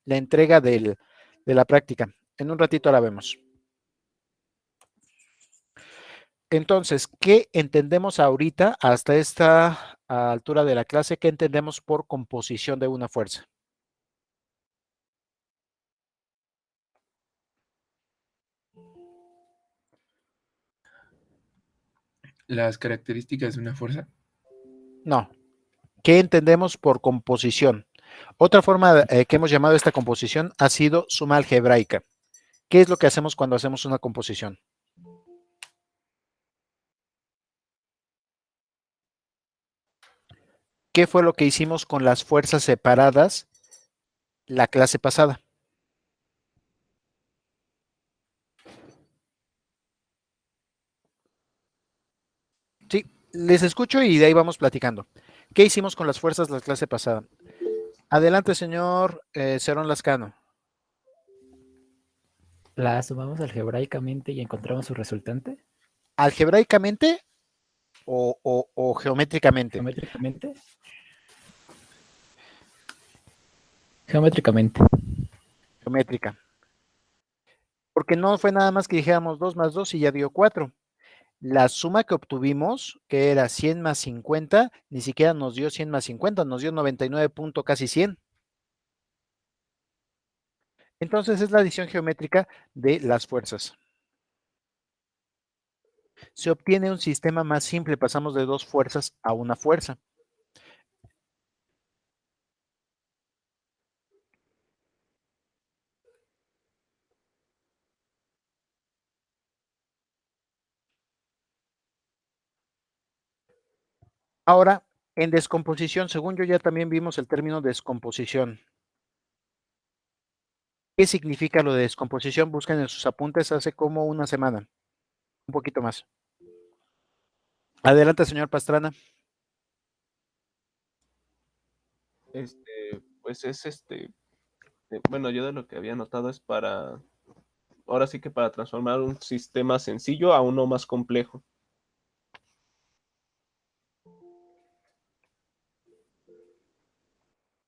la entrega de la práctica. En un ratito la vemos. Entonces, ¿qué entendemos ahorita hasta esta altura de la clase? ¿Qué entendemos por composición de una fuerza? Las características de una fuerza. No. ¿Qué entendemos por composición? Otra forma que hemos llamado esta composición ha sido suma algebraica. ¿Qué es lo que hacemos cuando hacemos una composición? ¿Qué fue lo que hicimos con las fuerzas separadas la clase pasada? Sí, les escucho y de ahí vamos platicando. ¿Qué hicimos con las fuerzas la clase pasada? Adelante, señor Cerón Lascano. ¿La sumamos algebraicamente y encontramos su resultante? ¿Algebraicamente o geométricamente? ¿Geométricamente? Geométricamente. Geométrica. Porque no fue nada más que dijéramos 2 más 2 y ya dio 4. La suma que obtuvimos, que era 100 más 50, ni siquiera nos dio 100 más 50, nos dio 99 punto casi 100. Entonces es la adición geométrica de las fuerzas. Se obtiene un sistema más simple, pasamos de 2 fuerzas a una fuerza. Ahora, en descomposición, según yo ya también vimos el término descomposición. ¿Qué significa lo de descomposición? Busquen en sus apuntes hace como una semana, un poquito más. Adelante, señor Pastrana. Pues es bueno, yo de lo que había notado es ahora sí que para transformar un sistema sencillo a uno más complejo.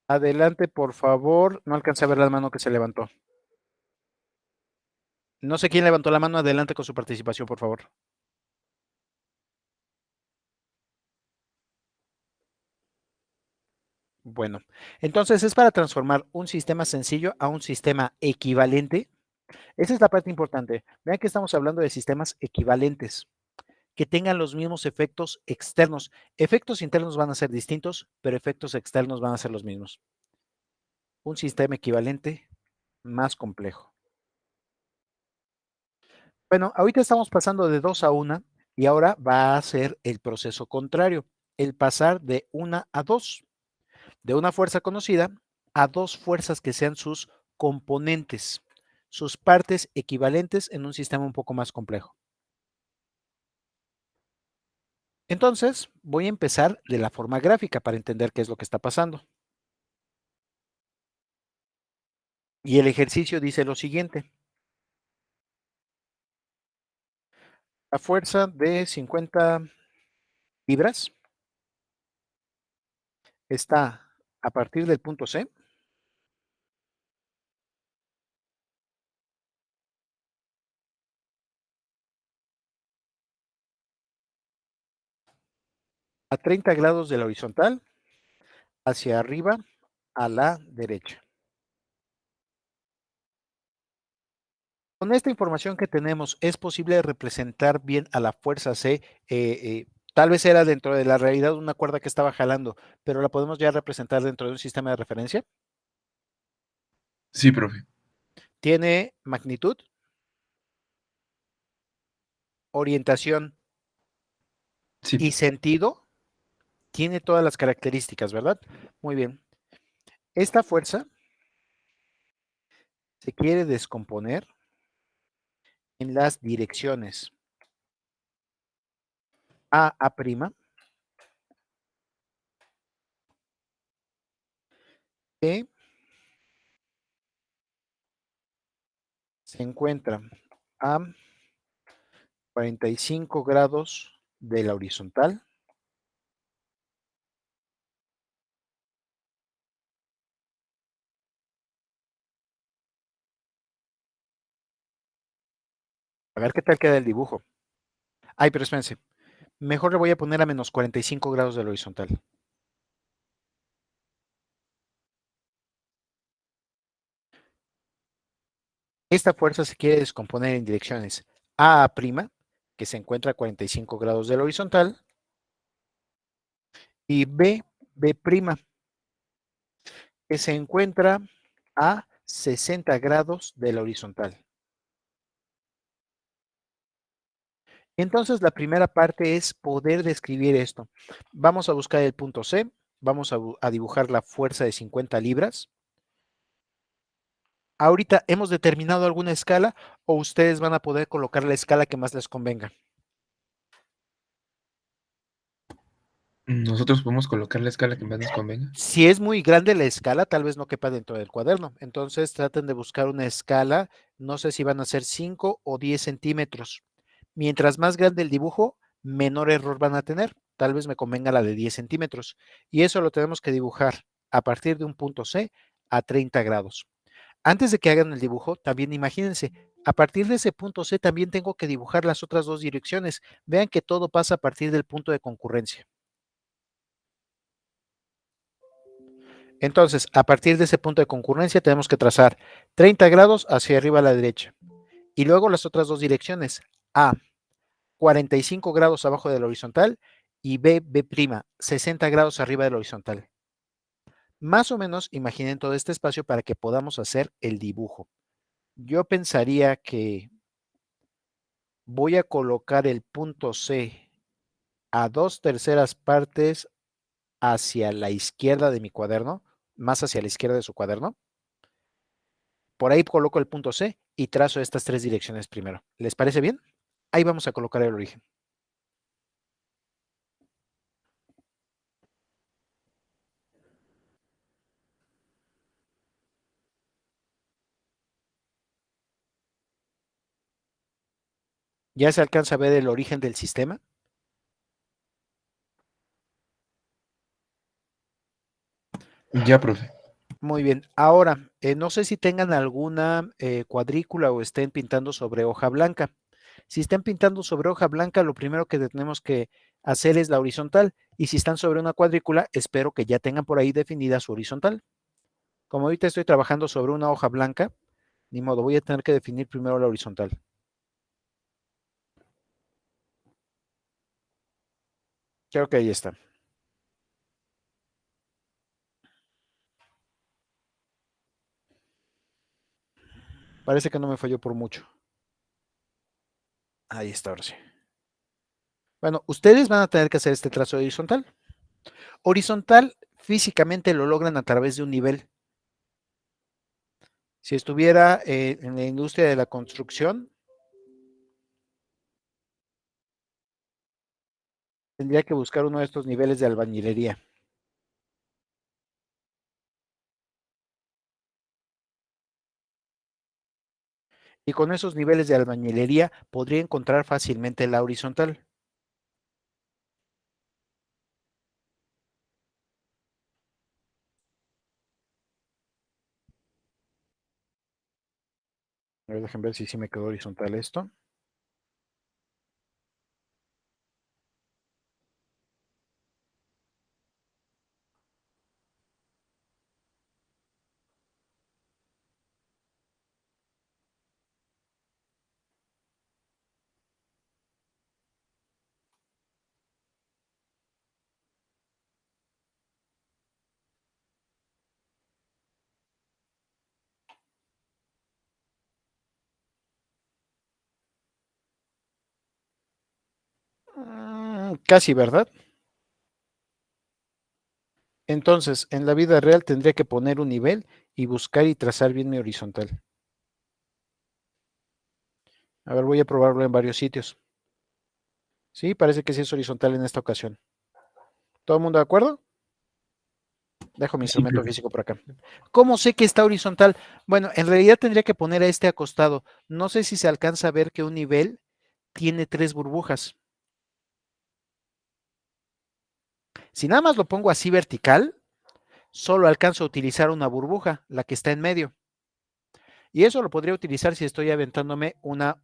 Adelante, por favor. No alcancé a ver la mano que se levantó. No sé quién levantó la mano. Adelante con su participación, por favor. Bueno, entonces es para transformar un sistema sencillo a un sistema equivalente. Esa es la parte importante. Vean que estamos hablando de sistemas equivalentes, que tengan los mismos efectos externos. Efectos internos van a ser distintos, pero efectos externos van a ser los mismos. Un sistema equivalente más complejo. Bueno, ahorita estamos pasando de 2 a 1 y ahora va a ser el proceso contrario, el pasar de 1 a 2, de una fuerza conocida a 2 fuerzas que sean sus componentes, sus partes equivalentes en un sistema un poco más complejo. Entonces, voy a empezar de la forma gráfica para entender qué es lo que está pasando. Y el ejercicio dice lo siguiente. La fuerza de 50 libras está a partir del punto C a 30 grados de la horizontal hacia arriba a la derecha. Con esta información que tenemos, ¿es posible representar bien a la fuerza C? Tal vez era dentro de la realidad una cuerda que estaba jalando, pero la podemos ya representar dentro de un sistema de referencia. Sí, profe. Tiene magnitud, orientación Sí. y sentido. Tiene todas las características, ¿verdad? Muy bien. Esta fuerza se quiere descomponer en las direcciones A', que se encuentra a 45 grados de la horizontal A ver qué tal queda el dibujo. Ay, pero espérense. Mejor le voy a poner a menos 45 grados del horizontal. Esta fuerza se quiere descomponer en direcciones A', que se encuentra a 45 grados del horizontal, y B', que se encuentra a 60 grados de la horizontal. Entonces, la primera parte es poder describir esto. Vamos a buscar el punto C, vamos a dibujar la fuerza de 50 libras. Ahorita, ¿hemos determinado alguna escala o ustedes van a poder colocar la escala que más les convenga? Nosotros podemos colocar la escala que más nos convenga. Si es muy grande la escala, tal vez no quepa dentro del cuaderno. Entonces, traten de buscar una escala, no sé si van a ser 5 o 10 centímetros. Mientras más grande el dibujo, menor error van a tener. Tal vez me convenga la de 10 centímetros. Y eso lo tenemos que dibujar a partir de un punto C a 30 grados. Antes de que hagan el dibujo, también imagínense, a partir de ese punto C también tengo que dibujar las otras dos direcciones. Vean que todo pasa a partir del punto de concurrencia. Entonces, a partir de ese punto de concurrencia tenemos que trazar 30 grados hacia arriba a la derecha. Y luego las otras dos direcciones, A, 45 grados abajo del horizontal, y B', 60 grados arriba del horizontal. Más o menos imaginen todo este espacio para que podamos hacer el dibujo. Yo pensaría que voy a colocar el punto C a 2/3 partes hacia la izquierda de mi cuaderno, más hacia la izquierda de su cuaderno. Por ahí coloco el punto C y trazo estas tres direcciones primero. ¿Les parece bien? Ahí vamos a colocar el origen. ¿Ya se alcanza a ver el origen del sistema? Ya, profe. Muy bien. Ahora, no sé si tengan alguna cuadrícula o estén pintando sobre hoja blanca. Si están pintando sobre hoja blanca, lo primero que tenemos que hacer es la horizontal. Y si están sobre una cuadrícula, espero que ya tengan por ahí definida su horizontal. Como ahorita estoy trabajando sobre una hoja blanca, ni modo, voy a tener que definir primero la horizontal. Creo que ahí está. Parece que no me falló por mucho. Ahí está, ahora sí. Bueno, ustedes van a tener que hacer este trazo horizontal. Horizontal físicamente lo logran a través de un nivel. Si estuviera en la industria de la construcción, tendría que buscar uno de estos niveles de albañilería. Y con esos niveles de albañilería podría encontrar fácilmente la horizontal. A ver, déjenme ver si sí me quedó horizontal esto. Casi, ¿verdad? Entonces, en la vida real tendría que poner un nivel y buscar y trazar bien mi horizontal. A ver, voy a probarlo en varios sitios. Sí, parece que sí es horizontal en esta ocasión. ¿Todo el mundo de acuerdo? Dejo mi Sí, instrumento profe. físico por acá. ¿Cómo sé que está horizontal? Bueno, en realidad tendría que poner a este acostado. No sé si se alcanza a ver que un nivel tiene 3 burbujas. Si nada más lo pongo así vertical, solo alcanzo a utilizar una burbuja, la que está en medio. Y eso lo podría utilizar si estoy aventándome una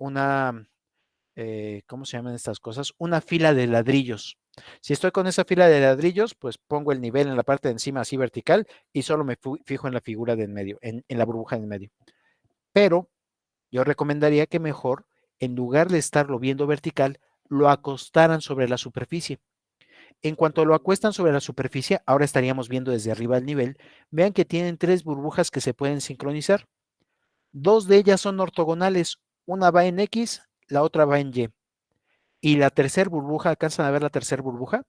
¿cómo se llaman estas cosas? Una fila de ladrillos. Si estoy con esa fila de ladrillos, pues pongo el nivel en la parte de encima así vertical y solo me fijo en la figura de en medio, en la burbuja de en medio. Pero yo recomendaría que mejor, en lugar de estarlo viendo vertical, lo acostaran sobre la superficie. En cuanto lo acuestan sobre la superficie, ahora estaríamos viendo desde arriba el nivel. Vean que tienen 3 burbujas que se pueden sincronizar. 2 de ellas son ortogonales. Una va en X, la otra va en Y. Y la tercera burbuja, ¿alcanzan a ver la tercera burbuja?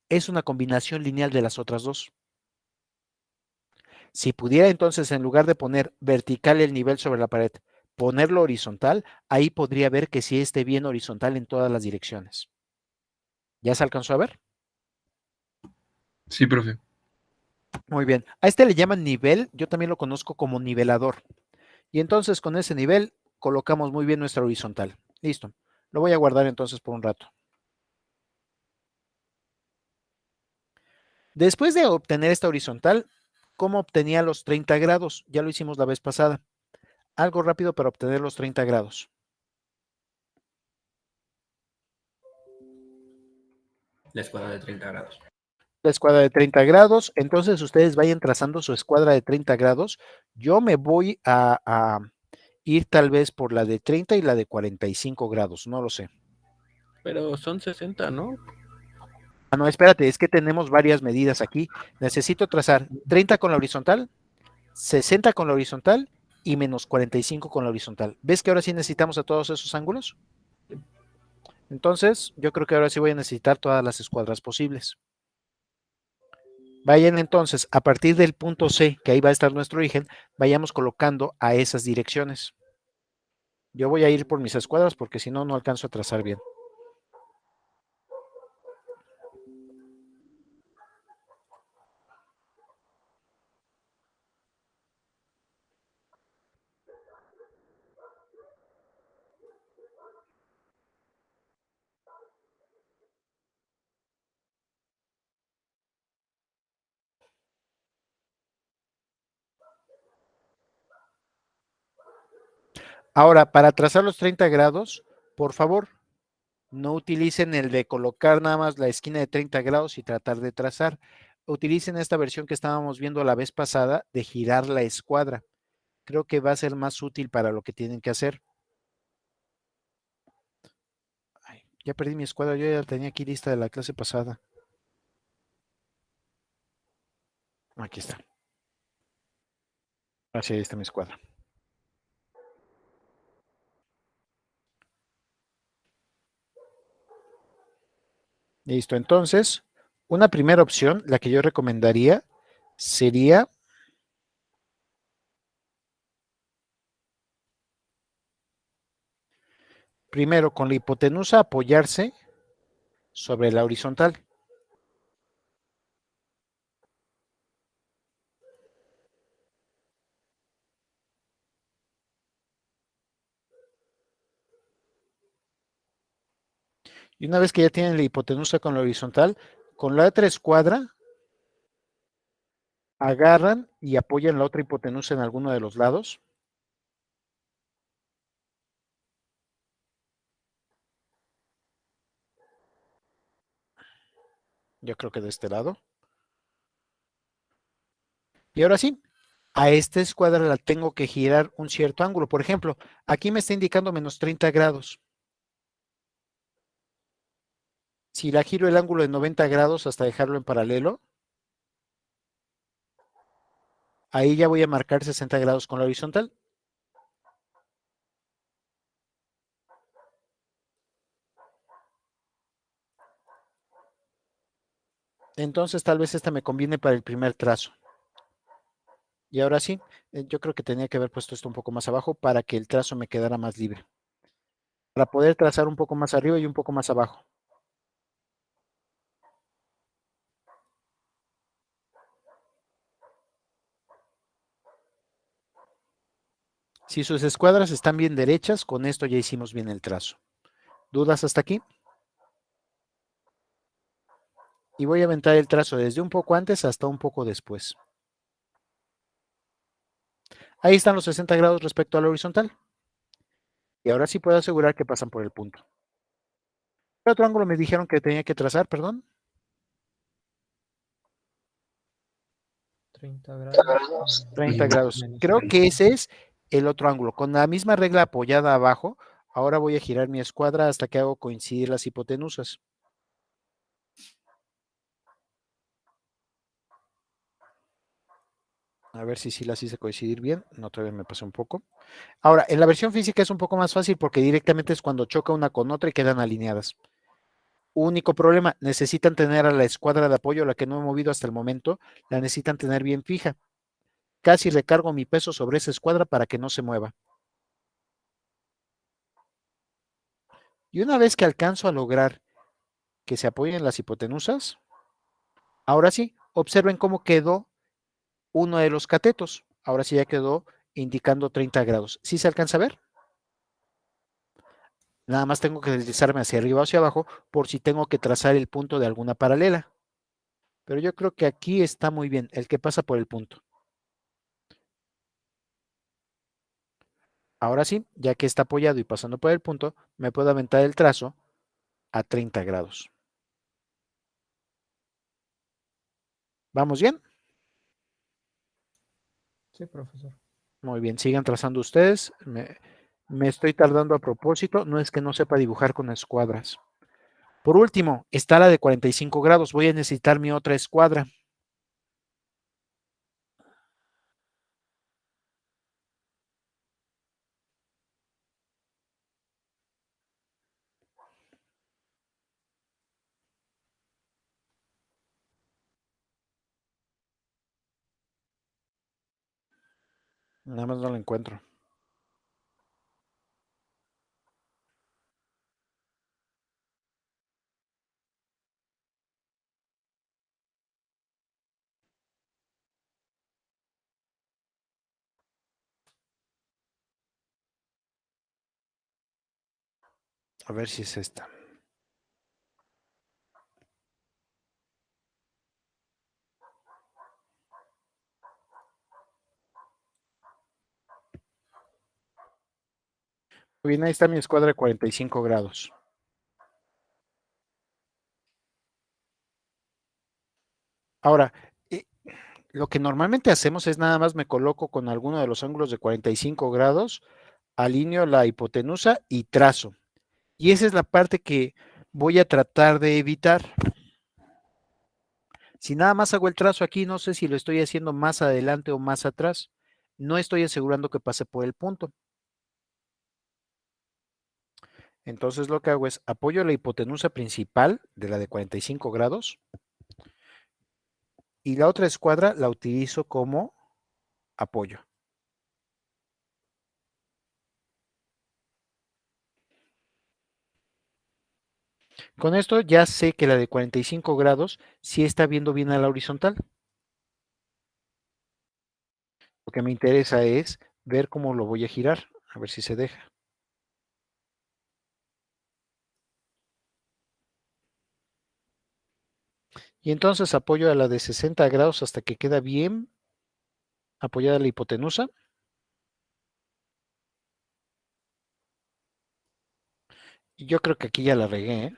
Es una combinación lineal de las otras dos. Si pudiera entonces, en lugar de poner vertical el nivel sobre la pared, ponerlo horizontal, ahí podría ver que sí esté bien horizontal en todas las direcciones. ¿Ya se alcanzó a ver? Sí, profe. Muy bien. A este le llaman nivel, yo también lo conozco como nivelador. Y entonces con ese nivel colocamos muy bien nuestra horizontal. Listo. Lo voy a guardar entonces por un rato. Después de obtener esta horizontal, ¿cómo obtenía los 30 grados? Ya lo hicimos la vez pasada. Algo rápido para obtener los 30 grados. La escuadra de 30 grados. La escuadra de 30 grados. Entonces ustedes vayan trazando su escuadra de 30 grados. Yo me voy a ir tal vez por la de 30 y la de 45 grados. No lo sé. Pero son 60, ¿no? Ah, no, espérate, es que tenemos varias medidas aquí. Necesito trazar 30 con la horizontal, 60 con la horizontal y menos 45 con la horizontal. ¿Ves que ahora sí necesitamos a todos esos ángulos? Entonces, yo creo que ahora sí voy a necesitar todas las escuadras posibles. Vayan entonces, a partir del punto C, que ahí va a estar nuestro origen, vayamos colocando a esas direcciones. Yo voy a ir por mis escuadras porque si no, no alcanzo a trazar bien. Ahora, para trazar los 30 grados, por favor, no utilicen el de colocar nada más la esquina de 30 grados y tratar de trazar. Utilicen esta versión que estábamos viendo la vez pasada de girar la escuadra. Creo que va a ser más útil para lo que tienen que hacer. Ay, ya perdí mi escuadra, yo ya la tenía aquí lista de la clase pasada. Aquí está. Así ahí está mi escuadra. Listo, entonces, una primera opción, la que yo recomendaría, sería primero con la hipotenusa apoyarse sobre la horizontal. Y una vez que ya tienen la hipotenusa con la horizontal, con la otra escuadra, agarran y apoyan la otra hipotenusa en alguno de los lados. Yo creo que de este lado. Y ahora sí, a esta escuadra la tengo que girar un cierto ángulo. Por ejemplo, aquí me está indicando menos 30 grados. Si la giro el ángulo de 90 grados hasta dejarlo en paralelo, ahí ya voy a marcar 60 grados con la horizontal. Entonces tal vez esta me conviene para el primer trazo. Y ahora sí, yo creo que tenía que haber puesto esto un poco más abajo para que el trazo me quedara más libre. Para poder trazar un poco más arriba y un poco más abajo. Si sus escuadras están bien derechas, con esto ya hicimos bien el trazo. ¿Dudas hasta aquí? Y voy a aventar el trazo desde un poco antes hasta un poco después. Ahí están los 60 grados respecto a la horizontal. Y ahora sí puedo asegurar que pasan por el punto. ¿Qué otro ángulo me dijeron que tenía que trazar, perdón? 30 grados. 30 Y grados. menos Creo 30. que ese es el otro ángulo. Con la misma regla apoyada abajo, ahora voy a girar mi escuadra hasta que hago coincidir las hipotenusas. A ver si sí las hice coincidir bien. No, todavía me pasé un poco. Ahora, en la versión física es un poco más fácil porque directamente es cuando choca una con otra y quedan alineadas. Único problema, necesitan tener a la escuadra de apoyo, la que no he movido hasta el momento, la necesitan tener bien fija. Casi recargo mi peso sobre esa escuadra para que no se mueva. Y una vez que alcanzo a lograr que se apoyen las hipotenusas, ahora sí, observen cómo quedó uno de los catetos. Ahora sí ya quedó indicando 30 grados. ¿Sí se alcanza a ver? Nada más tengo que deslizarme hacia arriba o hacia abajo por si tengo que trazar el punto de alguna paralela. Pero yo creo que aquí está muy bien, el que pasa por el punto. Ahora sí, ya que está apoyado y pasando por el punto, me puedo aventar el trazo a 30 grados. ¿Vamos bien? Sí, profesor. Muy bien, sigan trazando ustedes. Me estoy tardando a propósito, no es que no sepa dibujar con escuadras. Por último, está la de 45 grados. Voy a necesitar mi otra escuadra. Nada más no la encuentro. A ver si es esta. Muy bien, ahí está mi escuadra de 45 grados. Ahora, lo que normalmente hacemos es nada más me coloco con alguno de los ángulos de 45 grados, alineo la hipotenusa y trazo. Y esa es la parte que voy a tratar de evitar. Si nada más hago el trazo aquí, no sé si lo estoy haciendo más adelante o más atrás. No estoy asegurando que pase por el punto. Entonces lo que hago es apoyo la hipotenusa principal de la de 45 grados y la otra escuadra la utilizo como apoyo. Con esto ya sé que la de 45 grados sí está viendo bien a la horizontal. Lo que me interesa es ver cómo lo voy a girar, a ver si se deja. Y entonces apoyo a la de 60 grados hasta que queda bien apoyada la hipotenusa. Y yo creo que aquí ya la regué, ¿eh?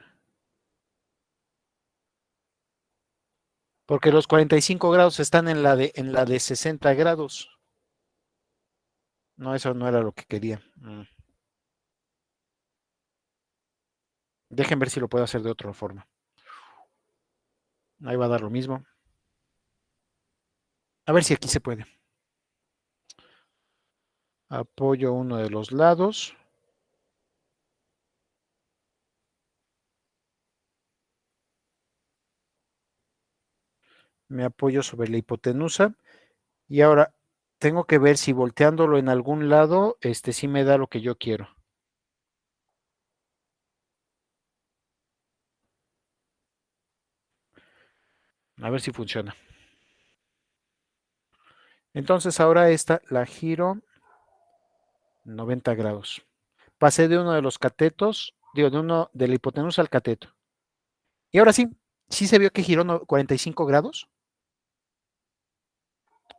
Porque los 45 grados están en la de 60 grados. No, eso no era lo que quería. Dejen ver si lo puedo hacer de otra forma. Ahí va a dar lo mismo. A ver si aquí se puede. Apoyo uno de los lados. Me apoyo sobre la hipotenusa. Y ahora tengo que ver si volteándolo en algún lado, sí me da lo que yo quiero. A ver si funciona. Entonces ahora esta la giro 90 grados. Pasé de uno de los catetos, digo, de uno de la hipotenusa al cateto. Y ahora sí, sí se vio que giró 45 grados.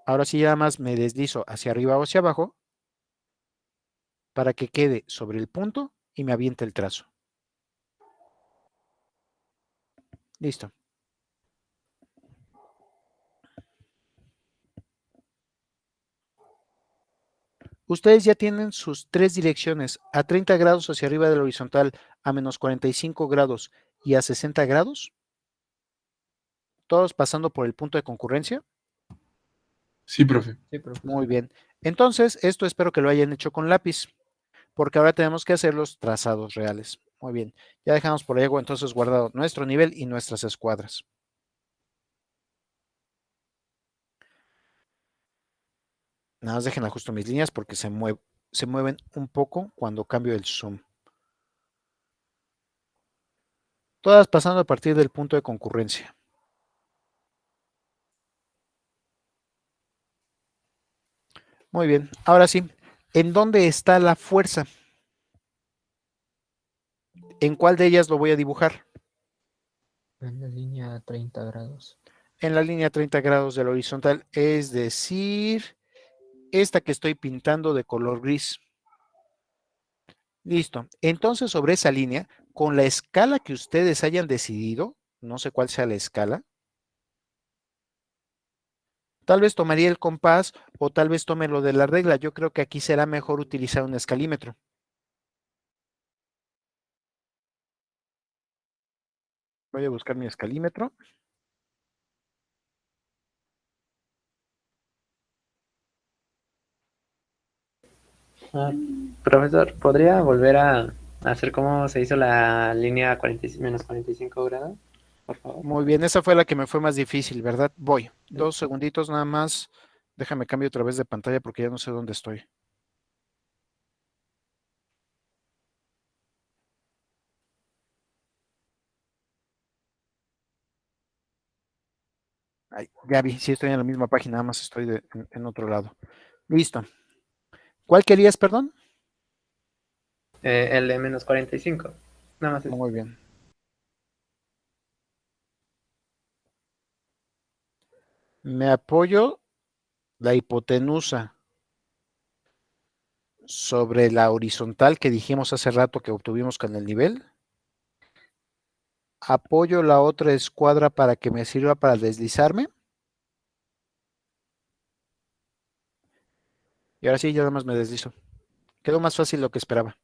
Ahora sí, nada más me deslizo hacia arriba o hacia abajo. para que quede sobre el punto y me aviente el trazo. Listo. Ustedes ya tienen sus 3 direcciones, a 30 grados hacia arriba de la horizontal, a menos 45 grados y a 60 grados. Todos pasando por el punto de concurrencia. Sí, profe. Sí, profe. Muy bien. Entonces, esto espero que lo hayan hecho con lápiz, porque ahora tenemos que hacer los trazados reales. Muy bien. Ya dejamos por ahí entonces guardado nuestro nivel y nuestras escuadras. Nada más dejen ajusto mis líneas porque se mueven un poco cuando cambio el zoom. Todas pasando a partir del punto de concurrencia. Muy bien. Ahora sí, ¿en dónde está la fuerza? ¿En cuál de ellas lo voy a dibujar? En la línea 30 grados. En la línea 30 grados de la horizontal, es decir, esta que estoy pintando de color gris. Listo. Entonces, sobre esa línea, con la escala que ustedes hayan decidido, no sé cuál sea la escala, tal vez tomaría el compás o tal vez tome lo de la regla. Yo creo que aquí será mejor utilizar un escalímetro. Voy a buscar mi escalímetro. Profesor, ¿podría volver a hacer cómo se hizo la línea 45, menos 45 grados? Por favor. Muy bien, esa fue la que me fue más difícil, ¿verdad? Voy. 2 segunditos nada más. Déjame cambio otra vez de pantalla porque ya no sé dónde estoy. Ay, ya vi, sí estoy en la misma página, nada más estoy en otro lado. Listo. ¿Cuál querías, perdón? El de menos 45. Nada más. Muy bien. Me apoyo la hipotenusa sobre la horizontal que dijimos hace rato que obtuvimos con el nivel. Apoyo la otra escuadra para que me sirva para deslizarme. Y ahora sí, ya nada más me deslizo. Quedó más fácil lo que esperaba.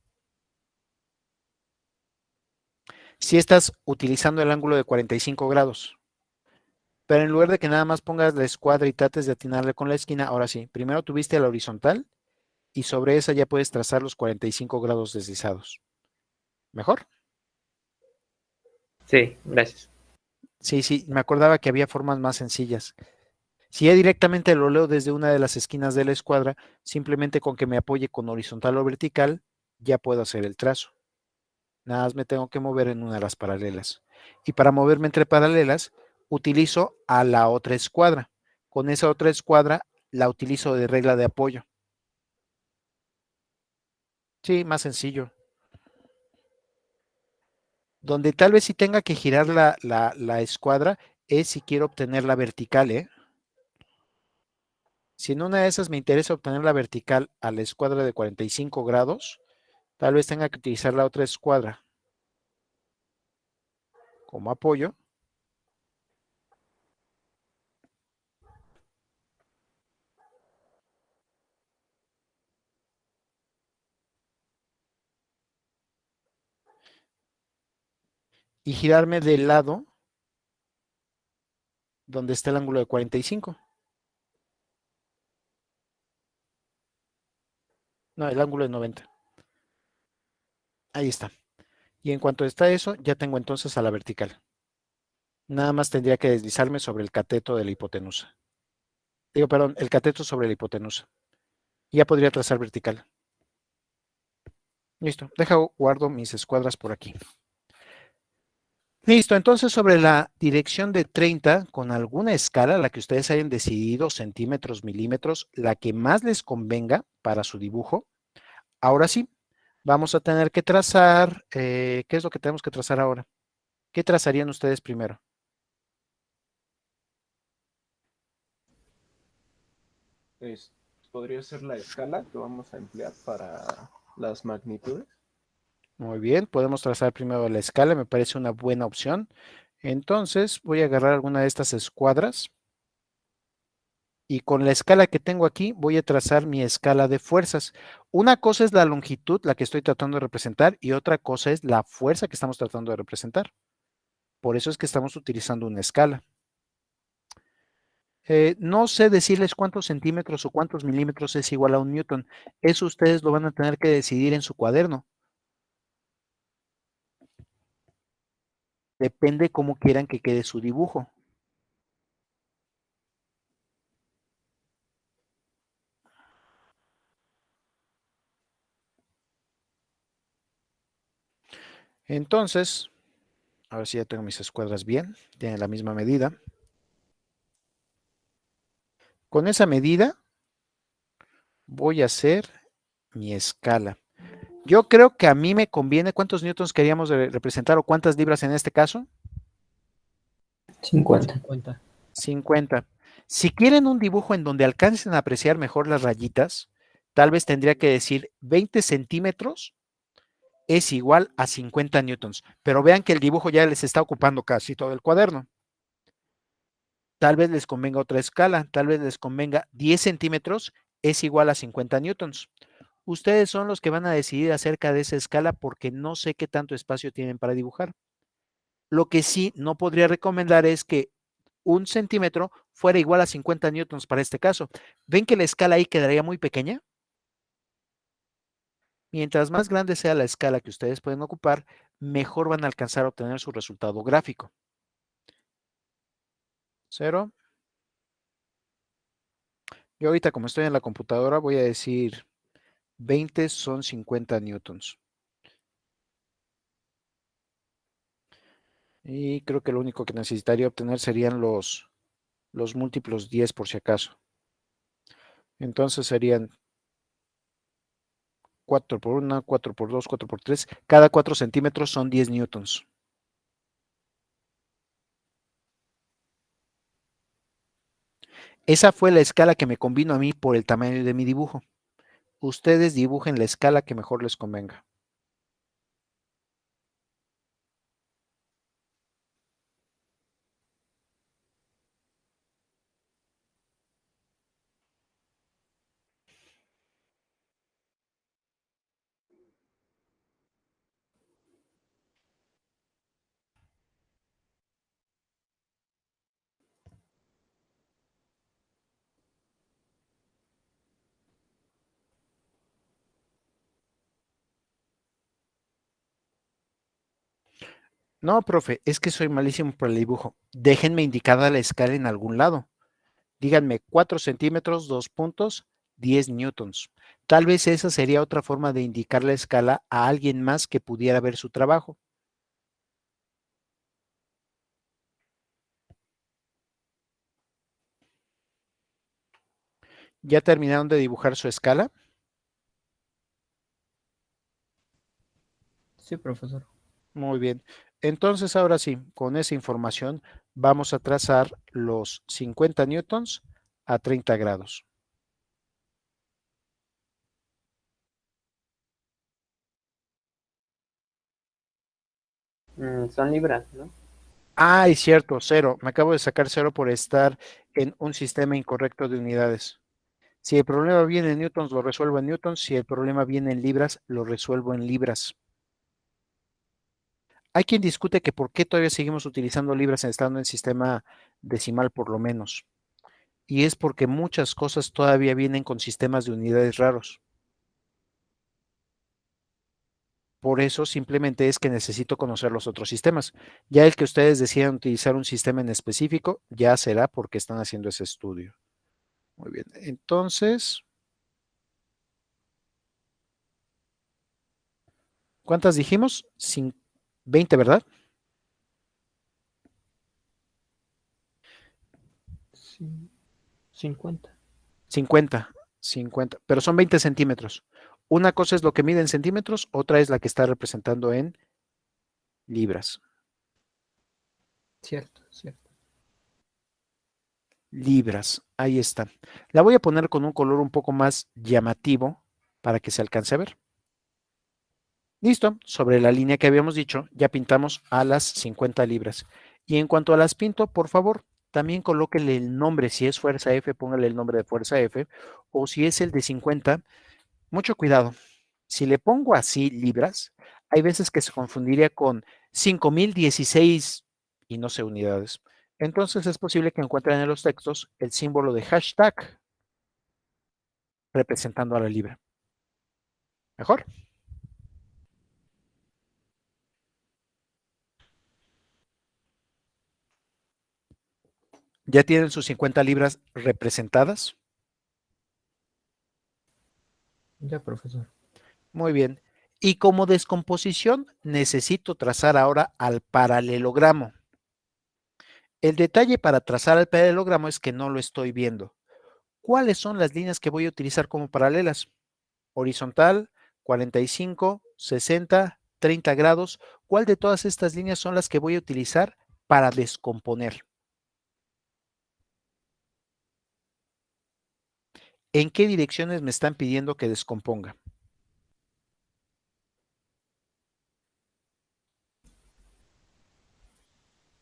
Si estás utilizando el ángulo de 45 grados, pero en lugar de que nada más pongas la escuadra y trates de atinarle con la esquina, ahora sí, primero tuviste la horizontal y sobre esa ya puedes trazar los 45 grados deslizados. ¿Mejor? Sí, gracias. Sí, sí, me acordaba que había formas más sencillas. Si ya directamente lo leo desde una de las esquinas de la escuadra, simplemente con que me apoye con horizontal o vertical, ya puedo hacer el trazo. Nada más me tengo que mover en una de las paralelas. Y para moverme entre paralelas, utilizo a la otra escuadra. Con esa otra escuadra la utilizo de regla de apoyo. Sí, más sencillo. Donde tal vez sí tenga que girar la escuadra es si quiero obtener la vertical, ¿eh? Si en una de esas me interesa obtener la vertical a la escuadra de 45 grados, tal vez tenga que utilizar la otra escuadra como apoyo. Y girarme del lado donde está el ángulo de 45. No, el ángulo de 90. Ahí está. Y en cuanto está eso, ya tengo entonces a la vertical. Nada más tendría que deslizarme sobre el cateto de la hipotenusa. Digo, perdón, el cateto sobre la hipotenusa. Y ya podría trazar vertical. Listo. Guardo mis escuadras por aquí. Listo, entonces sobre la dirección de 30, con alguna escala, la que ustedes hayan decidido, centímetros, milímetros, la que más les convenga para su dibujo. Ahora sí, vamos a tener que trazar, ¿qué es lo que tenemos que trazar ahora? ¿Qué trazarían ustedes primero? Podría ser la escala que vamos a emplear para las magnitudes. Muy bien, podemos trazar primero la escala, me parece una buena opción. Entonces voy a agarrar alguna de estas escuadras y con la escala que tengo aquí voy a trazar mi escala de fuerzas. Una cosa es la longitud, la que estoy tratando de representar, y otra cosa es la fuerza que estamos tratando de representar. Por eso es que estamos utilizando una escala. No sé decirles cuántos centímetros o cuántos milímetros es igual a un newton. Eso ustedes lo van a tener que decidir en su cuaderno. Depende cómo quieran que quede su dibujo. Entonces, a ver si ya tengo mis escuadras bien. Tienen la misma medida. Con esa medida voy a hacer mi escala. Yo creo que a mí me conviene. ¿Cuántos newtons queríamos representar o cuántas libras en este caso? 50. 50. 50. Si quieren un dibujo en donde alcancen a apreciar mejor las rayitas, tal vez tendría que decir 20 centímetros es igual a 50 newtons. Pero vean que el dibujo ya les está ocupando casi todo el cuaderno. Tal vez les convenga otra escala, tal vez les convenga 10 centímetros es igual a 50 newtons. Ustedes son los que van a decidir acerca de esa escala porque no sé qué tanto espacio tienen para dibujar. Lo que sí no podría recomendar es que 1 centímetro fuera igual a 50 newtons para este caso. ¿Ven que la escala ahí quedaría muy pequeña? Mientras más grande sea la escala que ustedes pueden ocupar, mejor van a alcanzar a obtener su resultado gráfico. 0. Yo ahorita, como estoy en la computadora, voy a decir 20 son 50 newtons. Y creo que lo único que necesitaría obtener serían los múltiplos 10 por si acaso. Entonces serían 4 por 1, 4 por 2, 4 por 3. Cada 4 centímetros son 10 newtons. Esa fue la escala que me convino a mí por el tamaño de mi dibujo. Ustedes dibujen la escala que mejor les convenga. No, profe, es que soy malísimo para el dibujo. Déjenme indicada la escala en algún lado. Díganme 4 centímetros, 2 puntos, 10 newtons. Tal vez esa sería otra forma de indicar la escala a alguien más que pudiera ver su trabajo. ¿Ya terminaron de dibujar su escala? Sí, profesor. Muy bien. Entonces, ahora sí, con esa información vamos a trazar los 50 newtons a 30 grados. Son libras, ¿no? Ah, es cierto, 0. Me acabo de sacar 0 por estar en un sistema incorrecto de unidades. Si el problema viene en newtons, lo resuelvo en newtons. Si el problema viene en libras, lo resuelvo en libras. Hay quien discute que por qué todavía seguimos utilizando libras estando en sistema decimal por lo menos. Y es porque muchas cosas todavía vienen con sistemas de unidades raros. Por eso simplemente es que necesito conocer los otros sistemas. Ya el que ustedes decidan utilizar un sistema en específico, ya será porque están haciendo ese estudio. Muy bien, entonces, ¿cuántas dijimos? 20, ¿verdad? Sí, 50. 50, pero son 20 centímetros. Una cosa es lo que mide en centímetros, otra es la que está representando en libras. Cierto, cierto. Libras, ahí está. La voy a poner con un color un poco más llamativo para que se alcance a ver. Listo, sobre la línea que habíamos dicho, ya pintamos a las 50 libras. Y en cuanto a las pinto, por favor, también colóquele el nombre. Si es fuerza F, póngale el nombre de fuerza F. O si es el de 50, mucho cuidado. Si le pongo así libras, hay veces que se confundiría con 5016 y no sé unidades. Entonces es posible que encuentren en los textos el símbolo de hashtag representando a la libra. ¿Mejor? ¿Ya tienen sus 50 libras representadas? Ya, profesor. Muy bien. Y como descomposición, necesito trazar ahora al paralelogramo. El detalle para trazar al paralelogramo es que no lo estoy viendo. ¿Cuáles son las líneas que voy a utilizar como paralelas? Horizontal, 45, 60, 30 grados. ¿Cuál de todas estas líneas son las que voy a utilizar para descomponer? ¿En qué direcciones me están pidiendo que descomponga?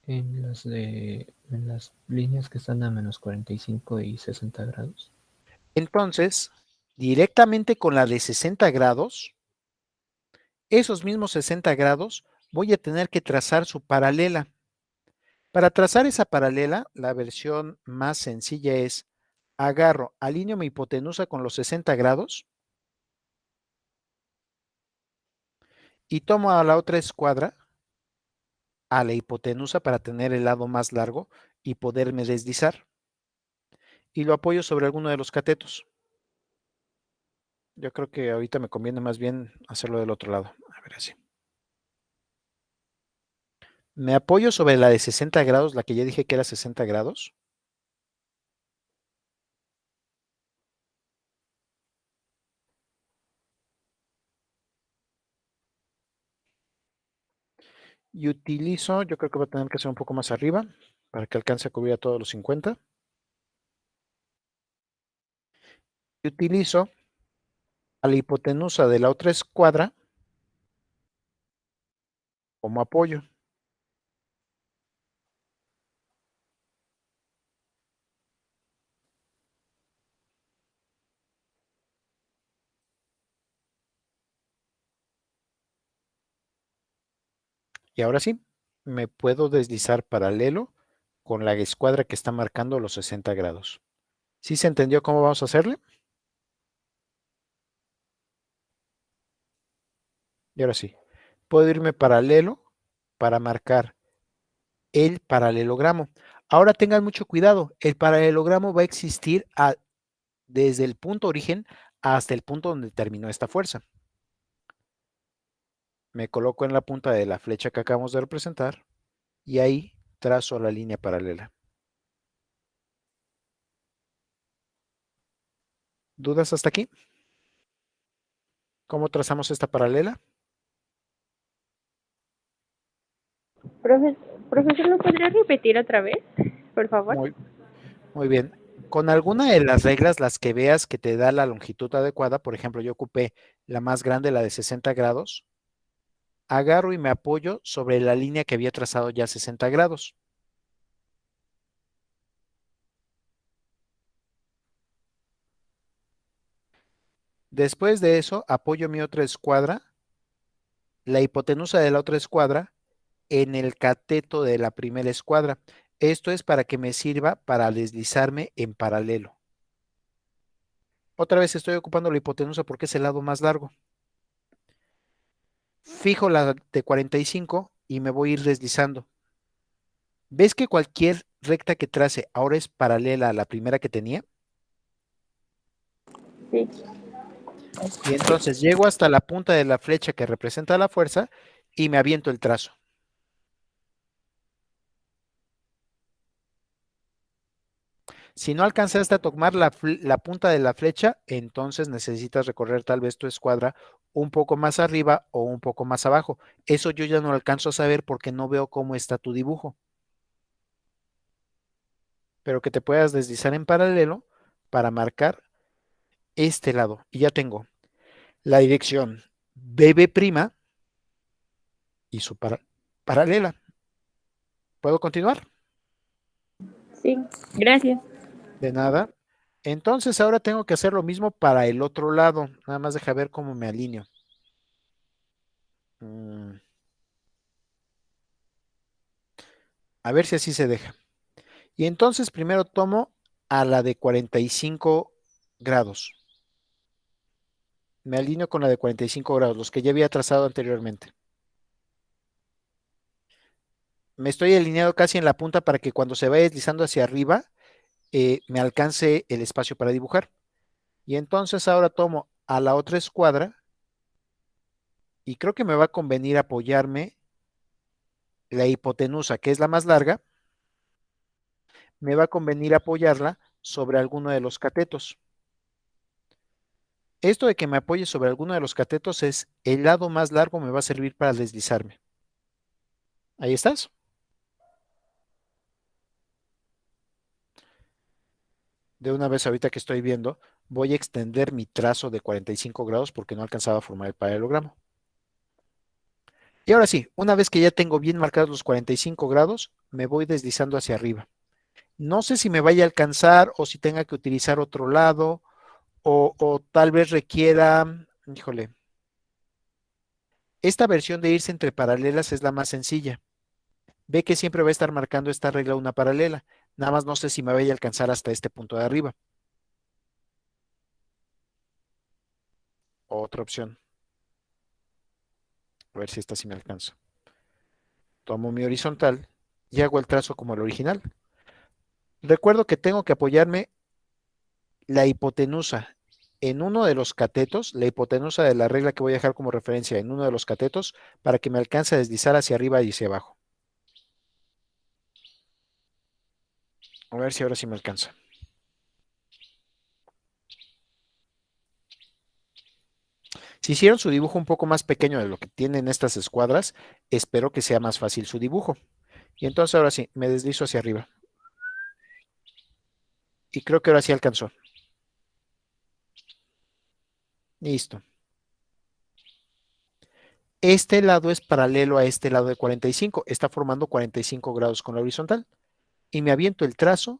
En las líneas que están a menos 45 y 60 grados. Entonces, directamente con la de 60 grados, esos mismos 60 grados, voy a tener que trazar su paralela. Para trazar esa paralela, la versión más sencilla es, agarro, alineo mi hipotenusa con los 60 grados y tomo a la otra escuadra, a la hipotenusa para tener el lado más largo y poderme deslizar. Y lo apoyo sobre alguno de los catetos. Yo creo que ahorita me conviene más bien hacerlo del otro lado. A ver así. Me apoyo sobre la de 60 grados, la que ya dije que era 60 grados. Y utilizo, yo creo que voy a tener que hacer un poco más arriba para que alcance a cubrir a todos los 50. Y utilizo a la hipotenusa de la otra escuadra como apoyo. Y ahora sí, me puedo deslizar paralelo con la escuadra que está marcando los 60 grados. ¿Sí se entendió cómo vamos a hacerle? Y ahora sí, puedo irme paralelo para marcar el paralelogramo. Ahora tengan mucho cuidado, el paralelogramo va a existir desde el punto origen hasta el punto donde terminó esta fuerza. Me coloco en la punta de la flecha que acabamos de representar y ahí trazo la línea paralela. ¿Dudas hasta aquí? ¿Cómo trazamos esta paralela? Profesor, ¿lo podría repetir otra vez, por favor? Muy bien. Con alguna de las reglas, las que veas que te da la longitud adecuada, por ejemplo, yo ocupé la más grande, la de 60 grados, agarro y me apoyo sobre la línea que había trazado ya 60 grados. Después de eso, apoyo mi otra escuadra, la hipotenusa de la otra escuadra, en el cateto de la primera escuadra. Esto es para que me sirva para deslizarme en paralelo. Otra vez estoy ocupando la hipotenusa porque es el lado más largo. Fijo la de 45 y me voy a ir deslizando. ¿Ves que cualquier recta que trace ahora es paralela a la primera que tenía? Sí. Y entonces llego hasta la punta de la flecha que representa la fuerza y me aviento el trazo. Si no alcanzaste a tomar la punta de la flecha, entonces necesitas recorrer tal vez tu escuadra un poco más arriba o un poco más abajo. Eso yo ya no alcanzo a saber porque no veo cómo está tu dibujo. Pero que te puedas deslizar en paralelo para marcar este lado. Y ya tengo la dirección BB', y su paralela. ¿Puedo continuar? Sí, gracias. De nada. Entonces ahora tengo que hacer lo mismo para el otro lado. Nada más deja ver cómo me alineo. A ver si así se deja. Y entonces primero tomo a la de 45 grados. Me alineo con la de 45 grados, los que ya había trazado anteriormente. Me estoy alineado casi en la punta para que cuando se vaya deslizando hacia arriba, me alcance el espacio para dibujar. Y entonces ahora tomo a la otra escuadra y creo que me va a convenir apoyarme la hipotenusa, que es la más larga, me va a convenir apoyarla sobre alguno de los catetos. Esto de que me apoye sobre alguno de los catetos es el lado más largo, me va a servir para deslizarme. ¿Ahí estás? De una vez ahorita que estoy viendo, voy a extender mi trazo de 45 grados porque no alcanzaba a formar el paralelogramo. Y ahora sí, una vez que ya tengo bien marcados los 45 grados, me voy deslizando hacia arriba. No sé si me vaya a alcanzar o si tenga que utilizar otro lado o tal vez requiera, híjole, esta versión de irse entre paralelas es la más sencilla. Ve que siempre va a estar marcando esta regla una paralela. Nada más no sé si me vaya a alcanzar hasta este punto de arriba. Otra opción. A ver si esta sí me alcanza. Tomo mi horizontal y hago el trazo como el original. Recuerdo que tengo que apoyarme la hipotenusa en uno de los catetos, la hipotenusa de la regla que voy a dejar como referencia en uno de los catetos para que me alcance a deslizar hacia arriba y hacia abajo. A ver si ahora sí me alcanza. Si hicieron su dibujo un poco más pequeño de lo que tienen estas escuadras, espero que sea más fácil su dibujo. Y entonces ahora sí, me deslizo hacia arriba. Y creo que ahora sí alcanzó. Listo. Este lado es paralelo a este lado de 45. Está formando 45 grados con la horizontal. Y me aviento el trazo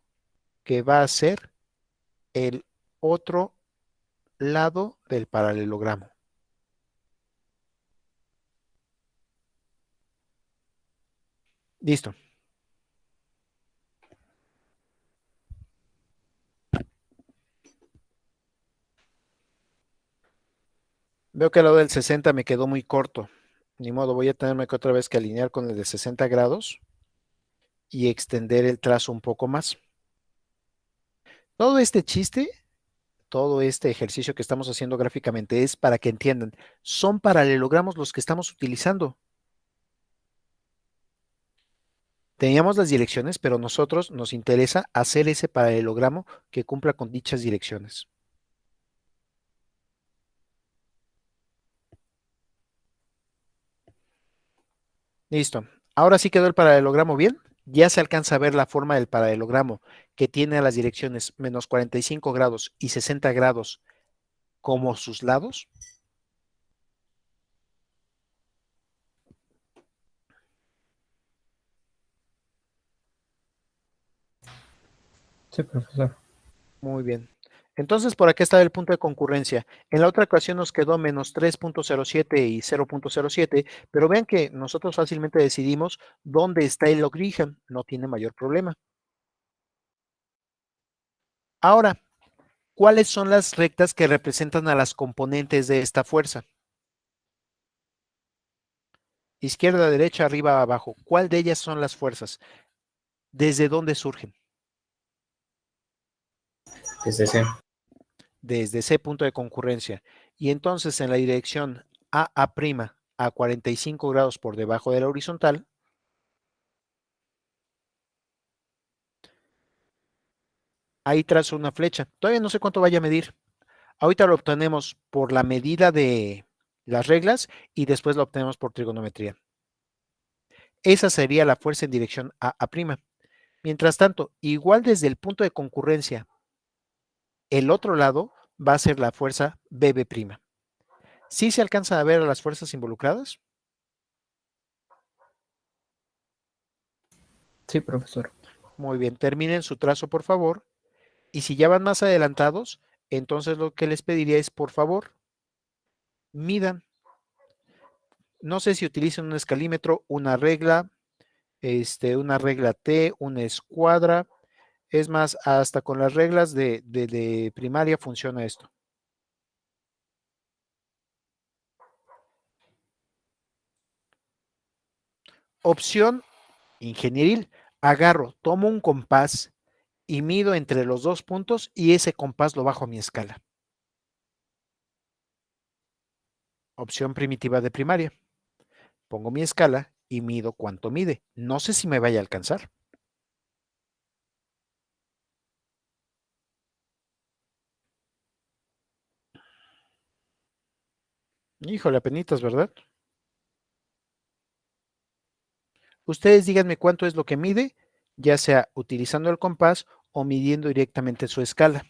que va a ser el otro lado del paralelogramo. Listo. Veo que el lado del 60 me quedó muy corto. Ni modo, voy a tenerme que otra vez que alinear con el de 60 grados y extender el trazo un poco más. Todo este chiste, todo este ejercicio que estamos haciendo gráficamente es para que entiendan, son paralelogramos los que estamos utilizando. Teníamos las direcciones, pero nosotros nos interesa hacer ese paralelogramo que cumpla con dichas direcciones. Listo. Ahora sí quedó el paralelogramo bien. Ya se alcanza a ver la forma del paralelogramo que tiene a las direcciones menos 45 grados y 60 grados como sus lados. Sí, profesor. Muy bien. Entonces, por acá está el punto de concurrencia. En la otra ecuación nos quedó menos 3.07 y 0.07, pero vean que nosotros fácilmente decidimos dónde está el logrigen. No tiene mayor problema. Ahora, ¿cuáles son las rectas que representan a las componentes de esta fuerza? Izquierda, derecha, arriba, abajo. ¿Cuál de ellas son las fuerzas? ¿Desde dónde surgen? Desde C. Desde ese punto de concurrencia. Y entonces en la dirección AA' a 45 grados por debajo de la horizontal, ahí trazo una flecha. Todavía no sé cuánto vaya a medir. Ahorita lo obtenemos por la medida de las reglas y después lo obtenemos por trigonometría. Esa sería la fuerza en dirección AA'. Mientras tanto, igual desde el punto de concurrencia, el otro lado va a ser la fuerza BB'. ¿Sí se alcanza a ver a las fuerzas involucradas? Sí, profesor. Muy bien, terminen su trazo, por favor. Y si ya van más adelantados, entonces lo que les pediría es, por favor, midan. No sé si utilizan un escalímetro, una regla T, una escuadra. Es más, hasta con las reglas de primaria funciona esto. Opción ingenieril. Agarro, tomo un compás y mido entre los dos puntos y ese compás lo bajo a mi escala. Opción primitiva de primaria. Pongo mi escala y mido cuánto mide. No sé si me vaya a alcanzar. Híjole, apenitas, ¿verdad? Ustedes díganme cuánto es lo que mide, ya sea utilizando el compás o midiendo directamente su escala.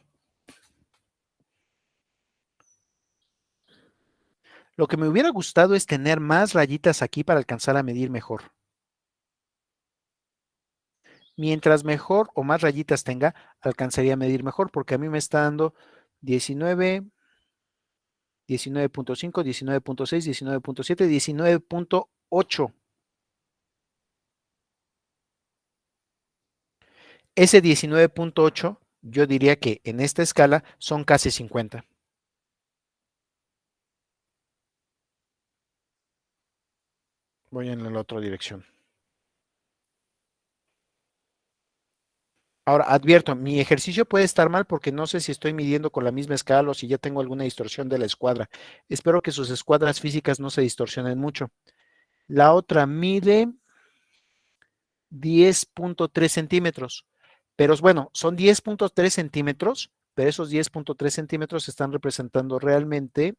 Lo que me hubiera gustado es tener más rayitas aquí para alcanzar a medir mejor. Mientras mejor o más rayitas tenga, alcanzaría a medir mejor, porque a mí me está dando 19, 19.5, 19.6, 19.7, 19.8. Ese 19.8, yo diría que en esta escala son casi 50. Voy en la otra dirección. Ahora, advierto, mi ejercicio puede estar mal porque no sé si estoy midiendo con la misma escala o si ya tengo alguna distorsión de la escuadra. Espero que sus escuadras físicas no se distorsionen mucho. La otra mide 10.3 centímetros. Pero bueno, son 10.3 centímetros, pero esos 10.3 centímetros están representando realmente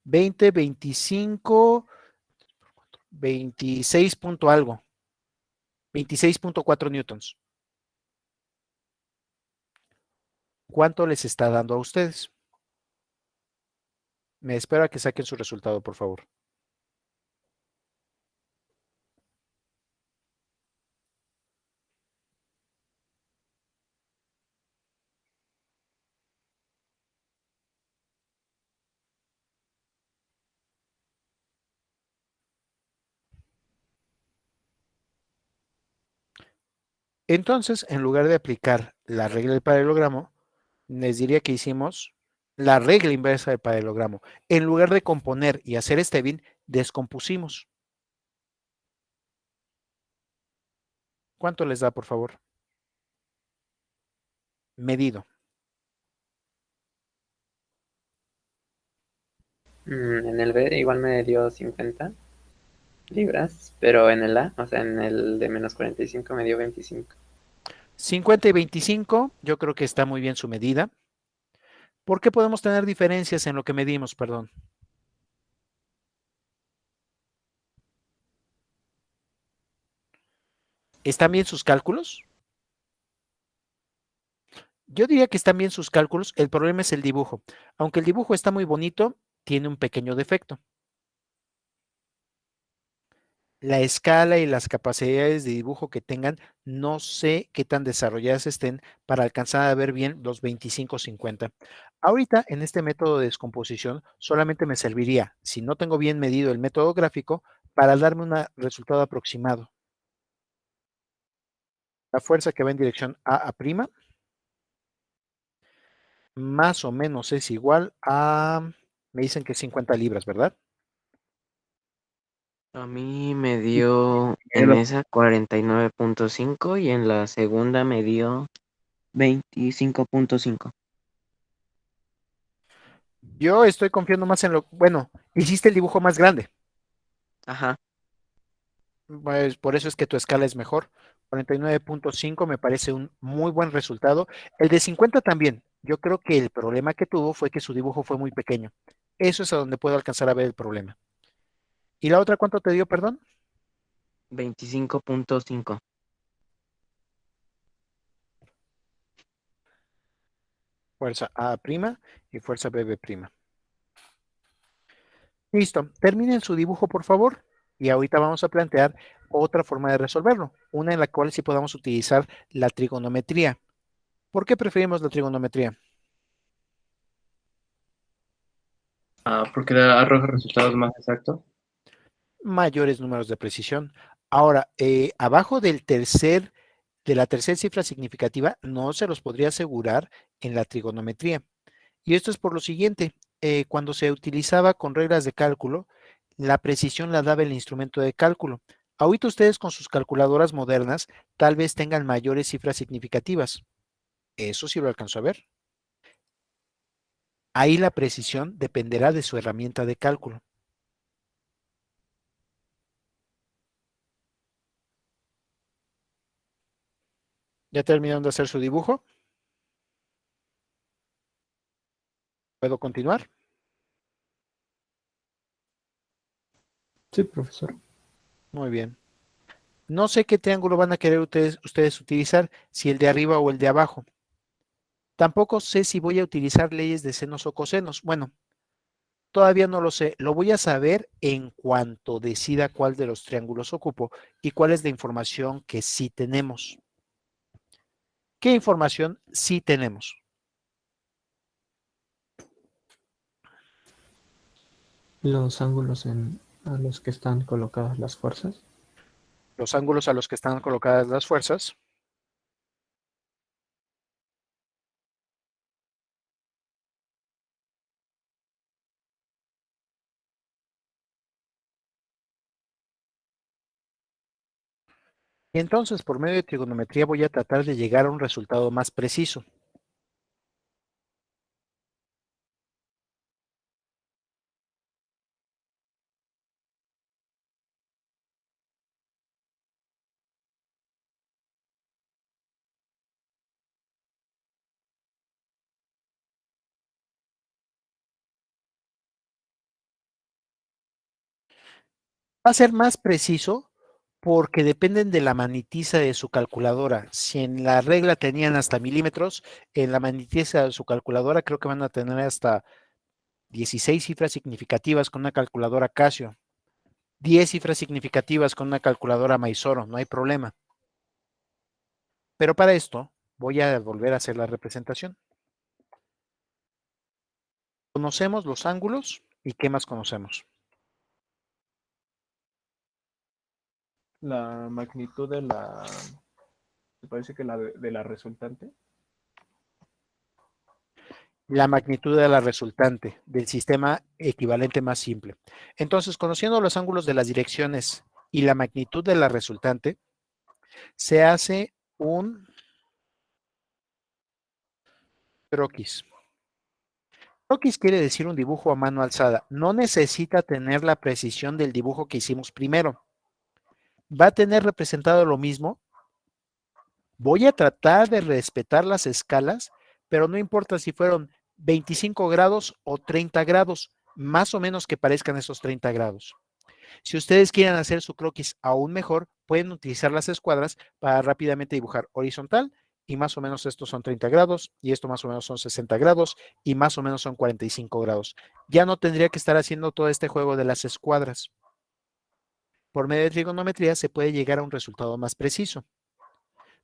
20, 25, 26 punto algo. 26.4 newtons. ¿Cuánto les está dando a ustedes? Me espero a que saquen su resultado, por favor. Entonces, en lugar de aplicar la regla del paralelogramo, les diría que hicimos la regla inversa del paralelogramo. En lugar de componer y hacer stevin, descompusimos. ¿Cuánto les da, por favor? Medido. En el B igual me dio 50 libras, pero en el A, o sea, en el de menos 45 me dio 25. 50 y 25, yo creo que está muy bien su medida. ¿Por qué podemos tener diferencias en lo que medimos? Perdón. ¿Están bien sus cálculos? Yo diría que están bien sus cálculos, el problema es el dibujo. Aunque el dibujo está muy bonito, tiene un pequeño defecto. La escala y las capacidades de dibujo que tengan, no sé qué tan desarrolladas estén para alcanzar a ver bien los 25-50. Ahorita, en este método de descomposición, solamente me serviría, si no tengo bien medido el método gráfico, para darme un resultado aproximado. La fuerza que va en dirección a', más o menos es igual a, me dicen que 50 libras, ¿verdad? A mí me dio en esa 49.5 y en la segunda me dio 25.5. Yo estoy confiando más en lo, bueno, hiciste el dibujo más grande, Ajá. pues por eso es que tu escala es mejor. 49.5 me parece un muy buen resultado. El de 50 también. Yo creo que el problema que tuvo fue que su dibujo fue muy pequeño. Eso es a donde puedo alcanzar a ver el problema. ¿Y la otra cuánto te dio, perdón? 25.5. Fuerza A' y fuerza BB'. Listo. Terminen su dibujo, por favor, Y ahorita vamos a plantear otra forma de resolverlo, una en la cual sí podamos utilizar la trigonometría. ¿Por qué preferimos la trigonometría? Porque arroja resultados más exactos. Mayores números de precisión. Ahora, abajo de la tercera cifra significativa no se los podría asegurar en la trigonometría. Y esto es por lo siguiente, cuando se utilizaba con reglas de cálculo, la precisión la daba el instrumento de cálculo. Ahorita ustedes con sus calculadoras modernas tal vez tengan mayores cifras significativas. Eso sí lo alcanzo a ver. Ahí la precisión dependerá de su herramienta de cálculo. ¿Ya terminaron de hacer su dibujo? ¿Puedo continuar? Sí, profesor. Muy bien. No sé qué triángulo van a querer ustedes utilizar, si el de arriba o el de abajo. Tampoco sé si voy a utilizar leyes de senos o cosenos. Bueno, todavía no lo sé. Lo voy a saber en cuanto decida cuál de los triángulos ocupo y cuál es la información que sí tenemos. ¿Qué información sí tenemos? Los ángulos a los que están colocadas las fuerzas. Los ángulos a los que están colocadas las fuerzas. Y entonces, por medio de trigonometría, voy a tratar de llegar a un resultado más preciso. Va a ser más preciso porque dependen de la magnetiza de su calculadora. Si en la regla tenían hasta milímetros, en la magnetiza de su calculadora creo que van a tener hasta 16 cifras significativas con una calculadora Casio, 10 cifras significativas con una calculadora Maizoro, no hay problema. Pero para esto voy a volver a hacer la representación. Conocemos los ángulos y ¿qué más conocemos? La magnitud de la... Me parece que de la resultante. La magnitud de la resultante del sistema equivalente más simple. Entonces, conociendo los ángulos de las direcciones y la magnitud de la resultante, se hace un croquis. Croquis quiere decir un dibujo a mano alzada. No necesita tener la precisión del dibujo que hicimos primero. Va a tener representado lo mismo. Voy a tratar de respetar las escalas, pero no importa si fueron 25 grados o 30 grados, más o menos que parezcan esos 30 grados. Si ustedes quieren hacer su croquis aún mejor, pueden utilizar las escuadras para rápidamente dibujar horizontal y más o menos estos son 30 grados y esto más o menos son 60 grados y más o menos son 45 grados. Ya no tendría que estar haciendo todo este juego de las escuadras. Por medio de trigonometría se puede llegar a un resultado más preciso.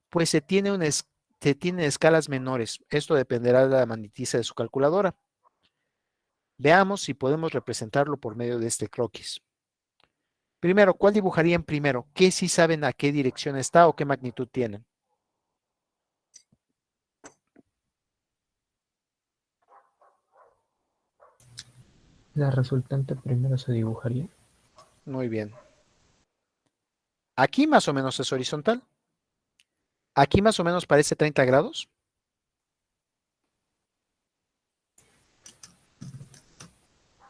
Pues se tienen escalas menores. Esto dependerá de la magnetiza de su calculadora. Veamos si podemos representarlo por medio de este croquis. Primero, ¿cuál dibujarían primero? ¿Qué sí saben a qué dirección está o qué magnitud tienen? La resultante primero se dibujaría. Muy bien. Aquí más o menos es horizontal. Aquí más o menos parece 30 grados.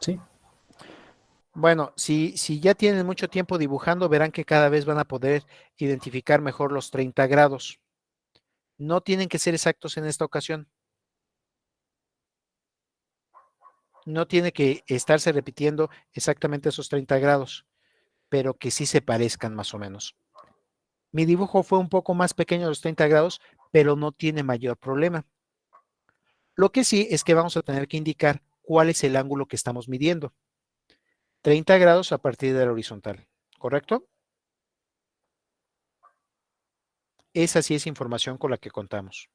Sí. Bueno, si ya tienen mucho tiempo dibujando, verán que cada vez van a poder identificar mejor los 30 grados. No tienen que ser exactos en esta ocasión. No tiene que estarse repitiendo exactamente esos 30 grados, pero que sí se parezcan más o menos. Mi dibujo fue un poco más pequeño de los 30 grados, pero no tiene mayor problema. Lo que sí es que vamos a tener que indicar cuál es el ángulo que estamos midiendo. 30 grados a partir de la horizontal. ¿correcto? Esa sí es información con la que contamos.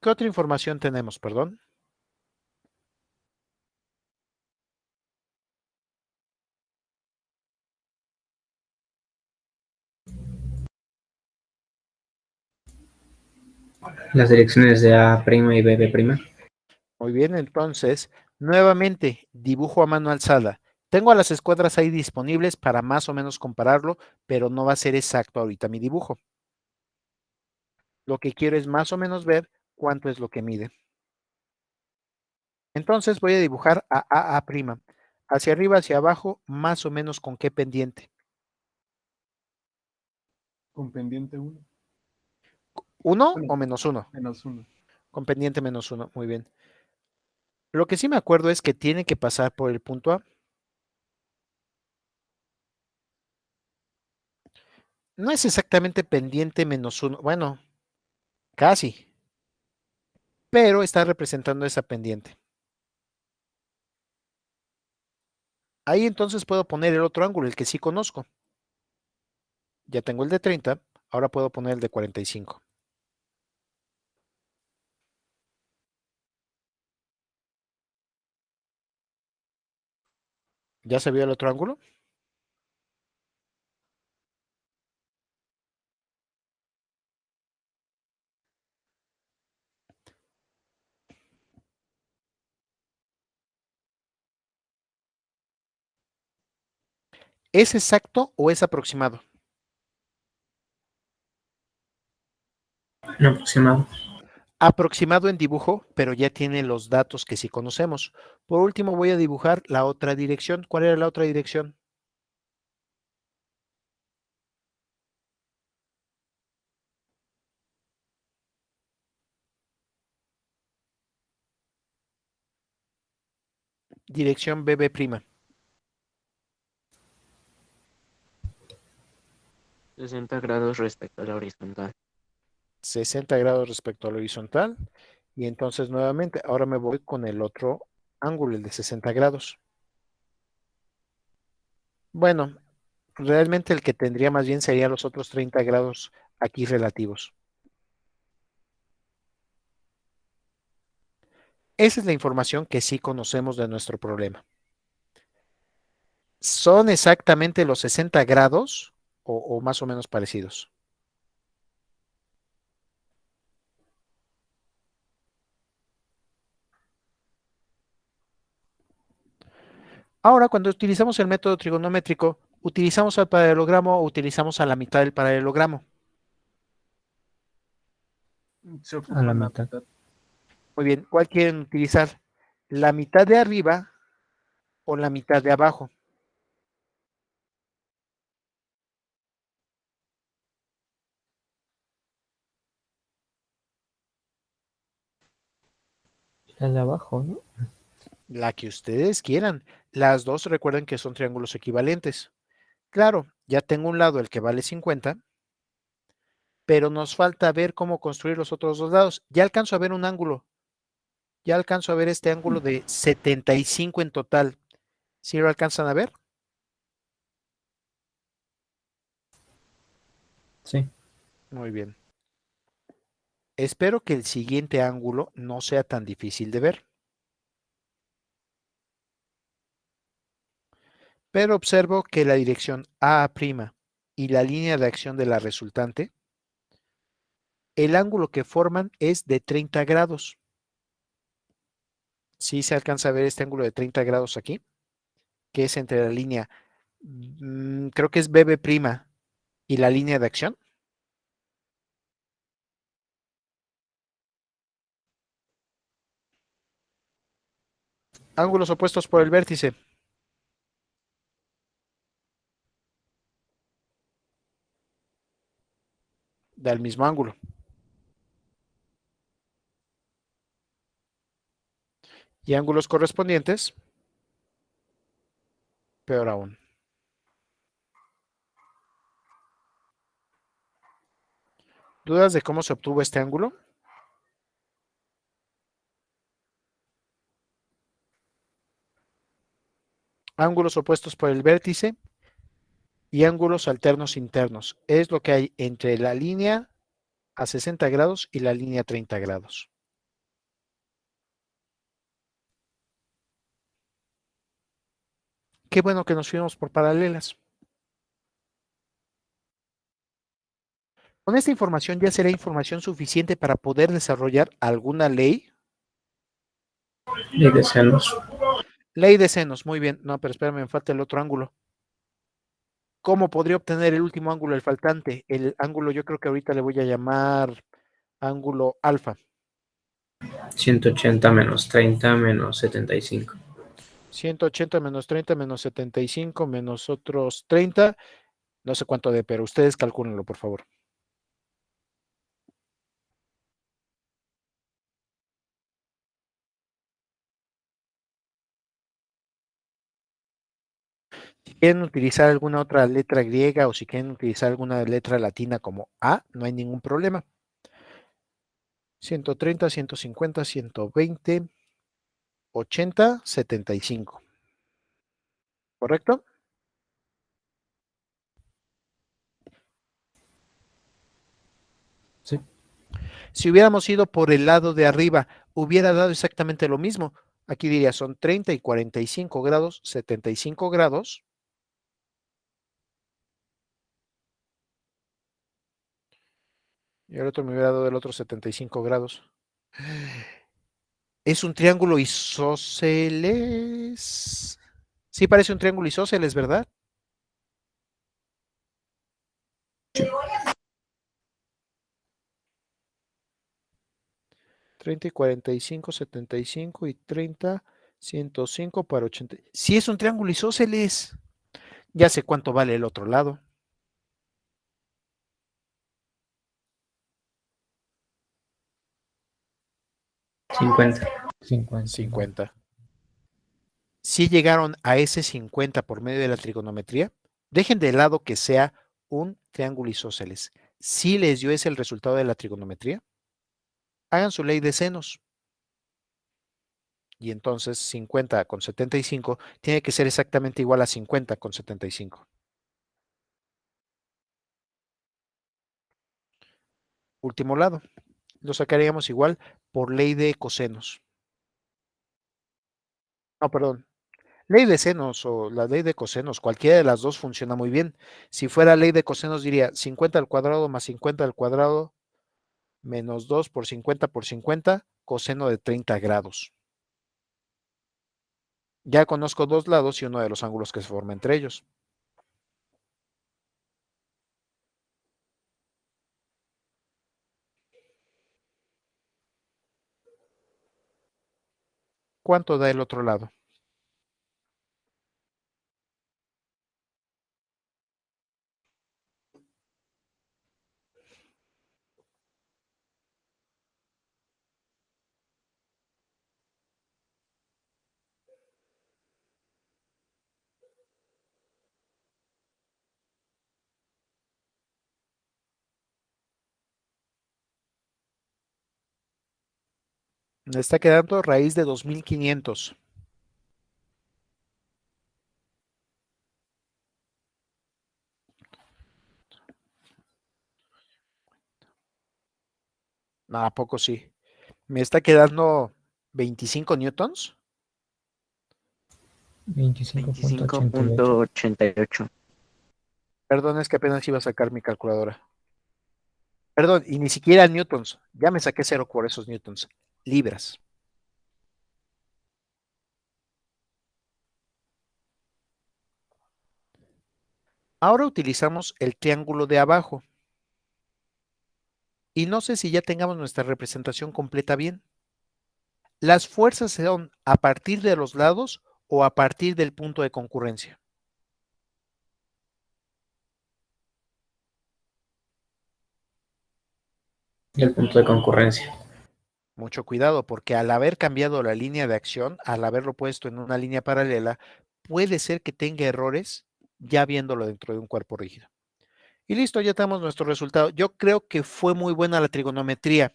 ¿Qué otra información tenemos, perdón? Las direcciones de A' y B'. Muy bien, entonces, nuevamente, dibujo a mano alzada. Tengo a las escuadras ahí disponibles para más o menos compararlo, pero no va a ser exacto ahorita mi dibujo. Lo que quiero es más o menos ver cuánto es lo que mide. Entonces voy a dibujar a AA'. Hacia arriba, hacia abajo, más o menos con qué pendiente. Con pendiente 1. ¿1 Bueno. o -1? -1. Con pendiente -1, muy bien. Lo que sí me acuerdo es que tiene que pasar por el punto A. No es exactamente pendiente -1, bueno, casi, pero está representando esa pendiente. Ahí entonces puedo poner el otro ángulo, el que sí conozco. Ya tengo el de 30, ahora puedo poner el de 45. ¿Ya se vio el otro ángulo? ¿Es exacto o es aproximado? No, aproximado. Aproximado en dibujo, pero ya tiene los datos que sí conocemos. Por último, voy a dibujar la otra dirección. ¿Cuál era la otra dirección? Dirección BB'. 60 grados respecto a la horizontal. 60 grados respecto al horizontal. Y entonces nuevamente, ahora me voy con el otro ángulo, el de 60 grados. Bueno, realmente el que tendría más bien sería los otros 30 grados aquí relativos. Esa es la información que sí conocemos de nuestro problema. ¿Son exactamente los 60 grados o más o menos parecidos? Ahora, cuando utilizamos el método trigonométrico, ¿utilizamos al paralelogramo o utilizamos a la mitad del paralelogramo? Se ocupa A la la mitad. mitad. Muy bien, ¿cuál quieren utilizar? ¿La mitad de arriba o la mitad de abajo? La de abajo, ¿no? La que ustedes quieran. Las dos recuerden que son triángulos equivalentes. Claro, ya tengo un lado el que vale 50, pero nos falta ver cómo construir los otros dos lados. Ya alcanzo a ver un ángulo. Ya alcanzo a ver este ángulo de 75 en total. ¿Sí lo alcanzan a ver? Sí. Muy bien. Espero que el siguiente ángulo no sea tan difícil de ver. Pero observo que la dirección A' y la línea de acción de la resultante, el ángulo que forman es de 30 grados. ¿Sí se alcanza a ver este ángulo de 30 grados aquí? Que es entre la línea, creo que es BB' y la línea de acción. Ángulos opuestos por el vértice. Del mismo ángulo. Y ángulos correspondientes, peor aún. ¿Dudas de cómo se obtuvo este ángulo? ángulos opuestos por el vértice y ángulos alternos internos. Es lo que hay entre la línea a 60 grados y la línea a 30 grados. Qué bueno que nos fuimos por paralelas. Con esta información ya será información suficiente para poder desarrollar alguna ley. Ley de senos. Ley de senos, muy bien. No, pero espérame, me falta el otro ángulo. ¿Cómo podría obtener el último ángulo, el faltante? El ángulo yo creo que ahorita le voy a llamar ángulo alfa. 180 menos 30 menos 75. 180 menos 30 menos 75 menos otros 30. No sé cuánto de, pero ustedes calcúlenlo, por favor. Si quieren utilizar alguna otra letra griega o si quieren utilizar alguna letra latina como A, no hay ningún problema. 130, 150, 120, 80, 75. ¿Correcto? Sí. Si hubiéramos ido por el lado de arriba, hubiera dado exactamente lo mismo. Aquí diría son 30 y 45 grados, 75 grados. Y el otro me hubiera dado el otro 75 grados. Es un triángulo isósceles. Sí parece un triángulo isósceles, ¿verdad? Sí. 30 y 45, 75 y 30, 105 para 80. Sí es un triángulo isósceles. Ya sé cuánto vale el otro lado. 50. 50. Si llegaron a ese 50 por medio de la trigonometría, dejen de lado que sea un triángulo isósceles. Si les dio ese el resultado de la trigonometría, hagan su ley de senos. Y entonces 50 con 75 tiene que ser exactamente igual a 50 con 75. Último lado. Lo sacaríamos igual por ley de cosenos. No, perdón. Ley de senos o la ley de cosenos, cualquiera de las dos funciona muy bien. Si fuera ley de cosenos diría 50 al cuadrado más 50 al cuadrado menos 2 por 50, coseno de 30 grados. Ya conozco dos lados y uno de los ángulos que se forma entre ellos. ¿Cuánto da el otro lado? Me está quedando raíz de 2500. No, ¿a poco sí? Me está quedando 25 newtons. 25.88. 25.88. Perdón, es que apenas iba a sacar mi calculadora. Perdón, y ni siquiera newtons. Ya me saqué cero por esos newtons. Libras. Ahora utilizamos el triángulo de abajo. Y no sé si ya tengamos nuestra representación completa bien. Las fuerzas son a partir de los lados o a partir del punto de concurrencia. Y el punto de concurrencia. Mucho cuidado, porque al haber cambiado la línea de acción, al haberlo puesto en una línea paralela, puede ser que tenga errores ya viéndolo dentro de un cuerpo rígido. Y listo, ya tenemos nuestro resultado. Yo creo que fue muy buena la trigonometría.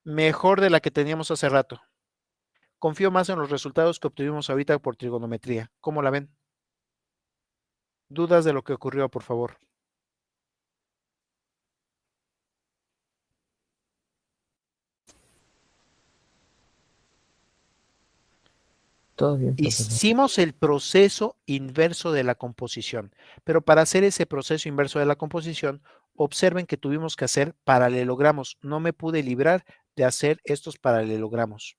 Mejor de la que teníamos hace rato. confío más en los resultados que obtuvimos ahorita por trigonometría. ¿Cómo la ven? ¿Dudas de lo que ocurrió, por favor? Todo bien, profesor. Hicimos el proceso inverso de la composición, pero para hacer ese proceso inverso de la composición, observen que tuvimos que hacer paralelogramos. No me pude librar de hacer estos paralelogramos.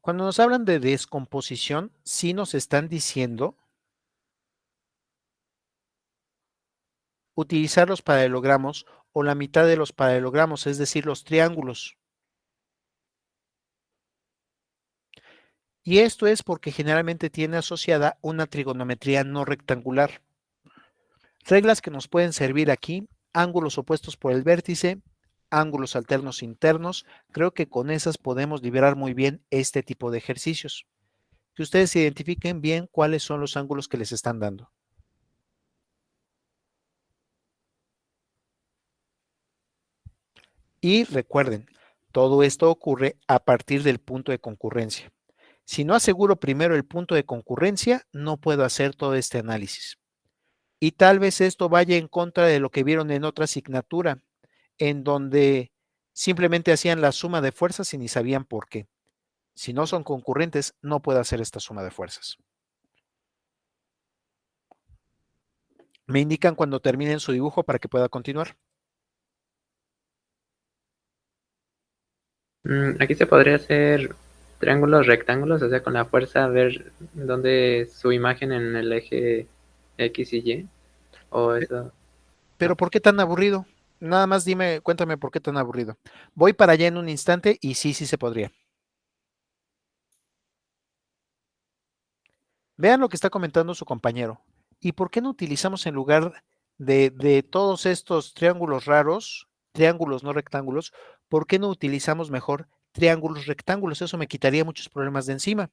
Cuando nos hablan de descomposición, sí nos están diciendo utilizar los paralelogramos o la mitad de los paralelogramos, es decir, los triángulos. Y esto es porque generalmente tiene asociada una trigonometría no rectangular. Reglas que nos pueden servir aquí: ángulos opuestos por el vértice, ángulos alternos internos. Creo que con esas podemos liberar muy bien este tipo de ejercicios. Que ustedes identifiquen bien cuáles son los ángulos que les están dando. Y recuerden, todo esto ocurre a partir del punto de concurrencia. Si no aseguro primero el punto de concurrencia, no puedo hacer todo este análisis. Y tal vez esto vaya en contra de lo que vieron en otra asignatura, en donde simplemente hacían la suma de fuerzas y ni sabían por qué. Si no son concurrentes, no puedo hacer esta suma de fuerzas. Me indican cuando terminen su dibujo para que pueda continuar. Aquí se podría hacer triángulos rectángulos, o sea, con la fuerza ver dónde su imagen en el eje X y Y. O eso. Pero ¿por qué tan aburrido? Nada más dime, cuéntame por qué tan aburrido. Voy para allá en un instante y sí se podría. Vean lo que está comentando su compañero. ¿Y por qué no utilizamos en lugar de todos estos triángulos raros, triángulos no rectángulos, por qué no utilizamos mejor triángulos rectángulos? Eso me quitaría muchos problemas de encima.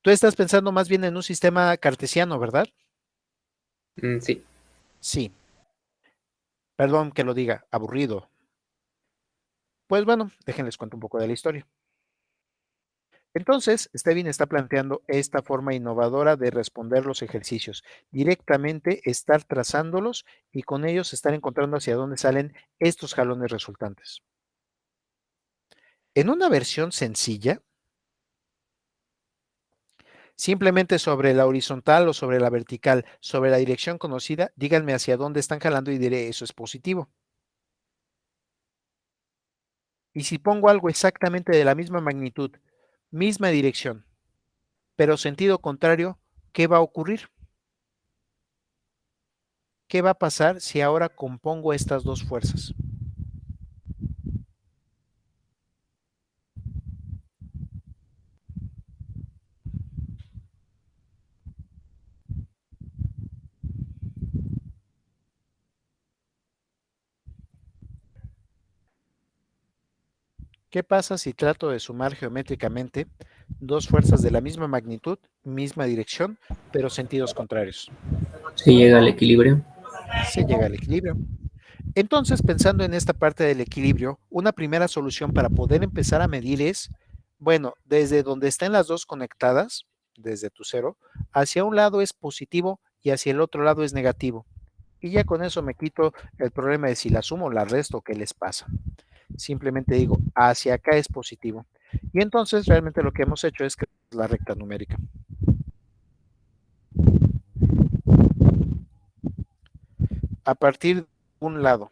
Tú estás pensando más bien en un sistema cartesiano, ¿verdad? Sí. Sí. Perdón que lo diga, aburrido. Pues bueno, déjenles cuento un poco de la historia. Entonces, Stevin está planteando esta forma innovadora de responder los ejercicios, directamente estar trazándolos y con ellos estar encontrando hacia dónde salen estos jalones resultantes. En una versión sencilla, simplemente sobre la horizontal o sobre la vertical, sobre la dirección conocida, díganme hacia dónde están jalando y diré eso es positivo. Y si pongo algo exactamente de la misma magnitud, misma dirección, pero sentido contrario, ¿qué va a ocurrir? ¿Qué va a pasar si ahora compongo estas dos fuerzas? ¿Qué pasa si trato de sumar geométricamente dos fuerzas de la misma magnitud, misma dirección, pero sentidos contrarios? Se llega al equilibrio. Se llega al equilibrio. Entonces, pensando en esta parte del equilibrio, una primera solución para poder empezar a medir es, bueno, desde donde estén las dos conectadas, desde tu cero, hacia un lado es positivo y hacia el otro lado es negativo. Y ya con eso me quito el problema de si la sumo o la resto, ¿qué les pasa? Simplemente digo, hacia acá es positivo. Y entonces realmente lo que hemos hecho es crear la recta numérica. A partir de un lado,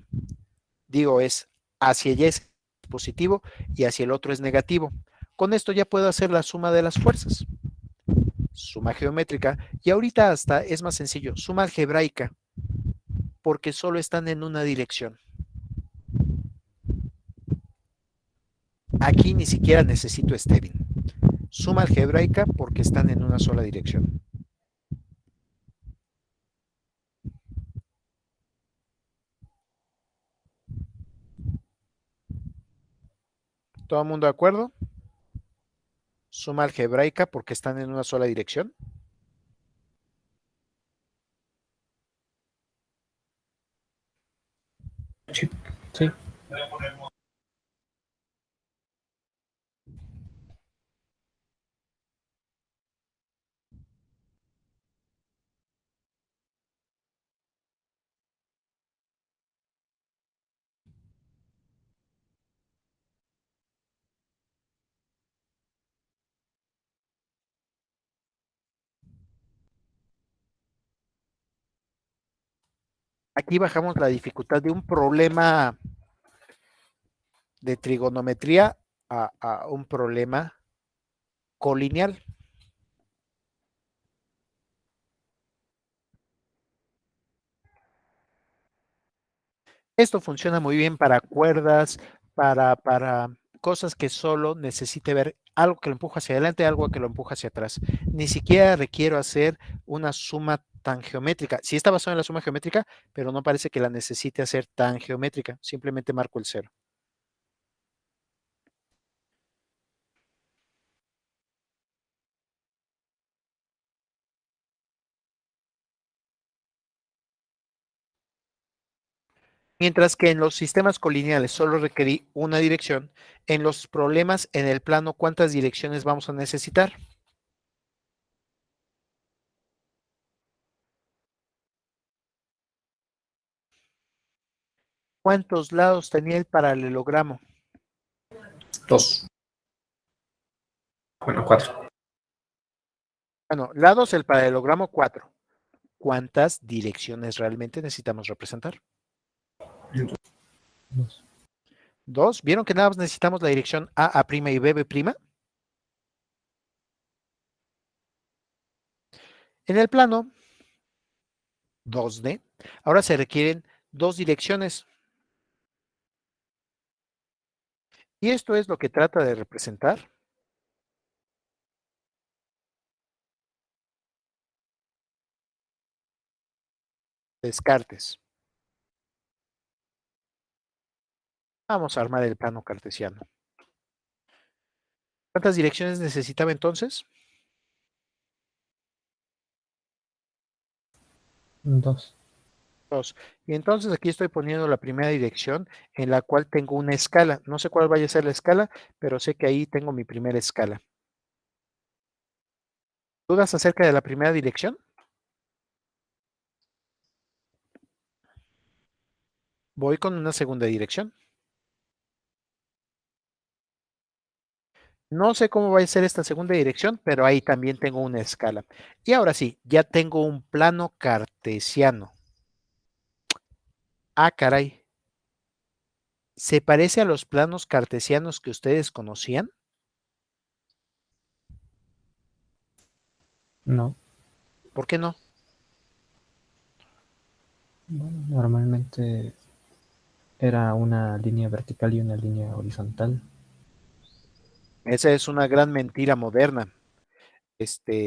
digo es hacia allá es positivo y hacia el otro es negativo. Con esto ya puedo hacer la suma de las fuerzas. Suma geométrica. Y ahorita hasta es más sencillo, suma algebraica, porque solo están en una dirección. Aquí ni siquiera necesito Stevin. Suma algebraica porque están en una sola dirección. ¿Todo el mundo de acuerdo? Suma algebraica porque están en una sola dirección. Sí. Aquí bajamos la dificultad de un problema de trigonometría a un problema colineal. Esto funciona muy bien para cuerdas, para cosas que solo necesite ver algo que lo empuja hacia adelante, algo que lo empuja hacia atrás. Ni siquiera requiero hacer una suma tan geométrica. Sí está basado en la suma geométrica, pero no parece que la necesite hacer tan geométrica. Simplemente marco el cero. Mientras que en los sistemas colineales solo requerí una dirección, en los problemas en el plano, ¿cuántas direcciones vamos a necesitar? ¿Cuántos lados tenía el paralelogramo? 2. Bueno, 4. Bueno, lados el paralelogramo 4. ¿Cuántas direcciones realmente necesitamos representar? 2. 2. ¿Vieron que nada más necesitamos la dirección A', A' y B'? En el plano 2D, ahora se requieren dos direcciones. Y esto es lo que trata de representar Descartes. Vamos a armar el plano cartesiano. ¿Cuántas direcciones necesitaba entonces? 2. 2. Y entonces aquí estoy poniendo la primera dirección en la cual tengo una escala. No sé cuál vaya a ser la escala, pero sé que ahí tengo mi primera escala. ¿Dudas acerca de la primera dirección? Voy con una segunda dirección. No sé cómo va a ser esta segunda dirección, pero ahí también tengo una escala. Y ahora sí, ya tengo un plano cartesiano. Ah, caray. ¿Se parece a los planos cartesianos que ustedes conocían? No. ¿Por qué no? Bueno, normalmente era una línea vertical y una línea horizontal. Esa es una gran mentira moderna.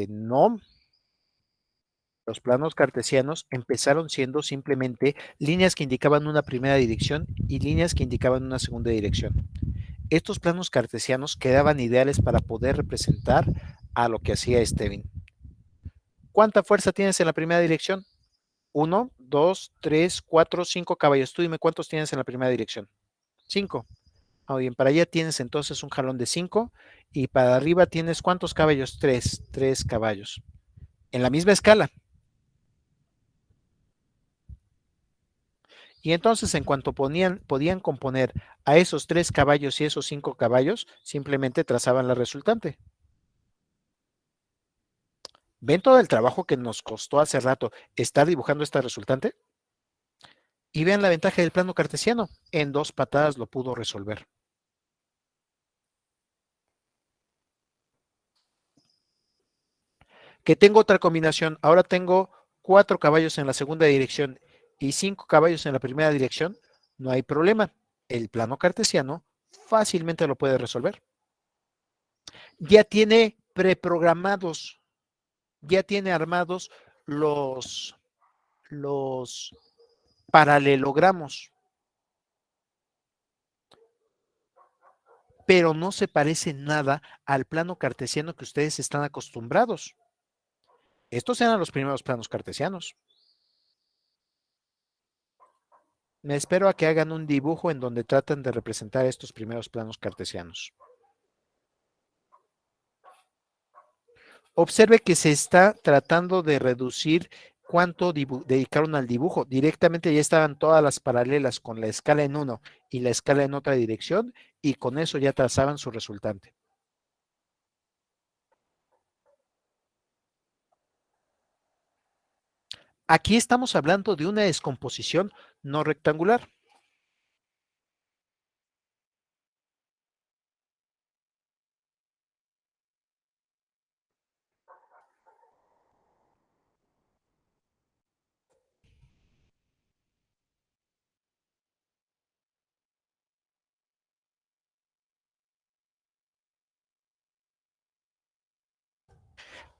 No. Los planos cartesianos empezaron siendo simplemente líneas que indicaban una primera dirección y líneas que indicaban una segunda dirección. Estos planos cartesianos quedaban ideales para poder representar a lo que hacía Stevin. ¿Cuánta fuerza tienes en la primera dirección? 1, 2, 3, 4, 5 caballos. Tú dime cuántos tienes en la primera dirección. 5. Muy bien, para allá tienes entonces un jalón de 5 y para arriba tienes ¿cuántos caballos? 3. 3 caballos. En la misma escala. Y entonces en cuanto podían componer a esos 3 caballos y esos 5 caballos, simplemente trazaban la resultante. ¿Ven todo el trabajo que nos costó hace rato estar dibujando esta resultante? Y vean la ventaja del plano cartesiano. En 2 patadas lo pudo resolver. Que tengo otra combinación. Ahora tengo 4 caballos en la segunda dirección y 5 caballos en la primera dirección. No hay problema. El plano cartesiano fácilmente lo puede resolver. Ya tiene preprogramados, ya tiene armados los paralelogramos, pero no se parece nada al plano cartesiano que ustedes están acostumbrados. Estos eran los primeros planos cartesianos. Me espero a que hagan un dibujo en donde traten de representar estos primeros planos cartesianos. Observe que se está tratando de reducir cuánto dedicaron al dibujo. Directamente ya estaban todas las paralelas con la escala en uno y la escala en otra dirección, y con eso ya trazaban su resultante. Aquí estamos hablando de una descomposición no rectangular.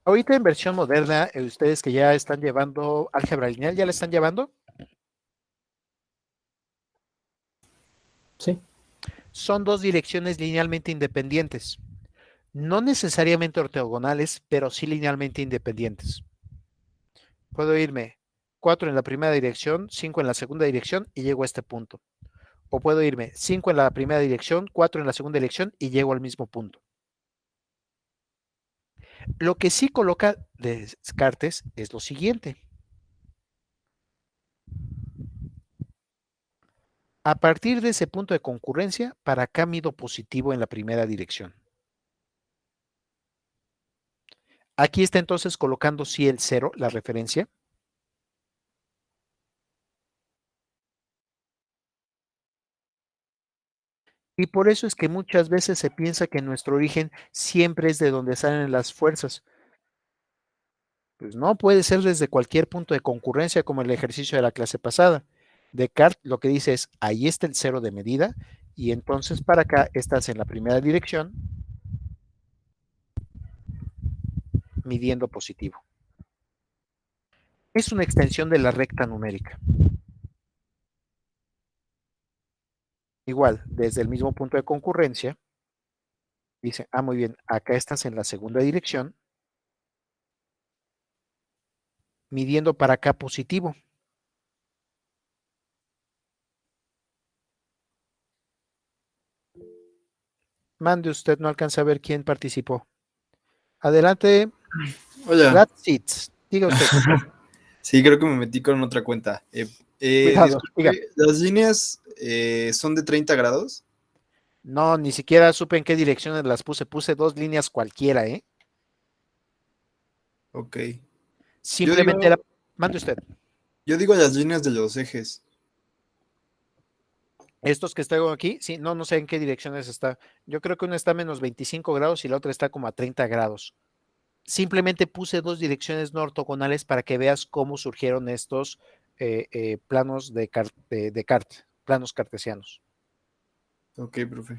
Ahorita en versión moderna, ustedes que ya están llevando álgebra lineal, ¿ya la están llevando? Sí. Son dos direcciones linealmente independientes. No necesariamente ortogonales, pero sí linealmente independientes. Puedo irme 4 en la primera dirección, 5 en la segunda dirección y llego a este punto. O puedo irme 5 en la primera dirección, 4 en la segunda dirección y llego al mismo punto. Lo que sí coloca Descartes es lo siguiente. A partir de ese punto de concurrencia, para acá mido positivo en la primera dirección. Aquí está entonces colocando sí el 0, la referencia. Y por eso es que muchas veces se piensa que nuestro origen siempre es de donde salen las fuerzas. Pues no, puede ser desde cualquier punto de concurrencia, como el ejercicio de la clase pasada. Descartes lo que dice es, ahí está el 0 de medida, y entonces para acá estás en la primera dirección, midiendo positivo. Es una extensión de la recta numérica. Igual, desde el mismo punto de concurrencia, dice, muy bien, acá estás en la segunda dirección, midiendo para acá positivo. Mande usted, no alcanza a ver quién participó. Adelante, Hola. diga usted. Sí, creo que me metí con otra cuenta. Cuidado, diga. Disculpe, ¿las líneas son de 30 grados? No, ni siquiera supe en qué direcciones las puse. Puse dos líneas cualquiera, ¿eh? Ok. Simplemente era. Mande usted. Yo digo las líneas de los ejes. Estos que estoy aquí, sí, no sé en qué direcciones está. Yo creo que una está a menos 25 grados y la otra está como a 30 grados. Simplemente puse dos direcciones no ortogonales para que veas cómo surgieron estos planos de Descartes, planos cartesianos. Ok, profe.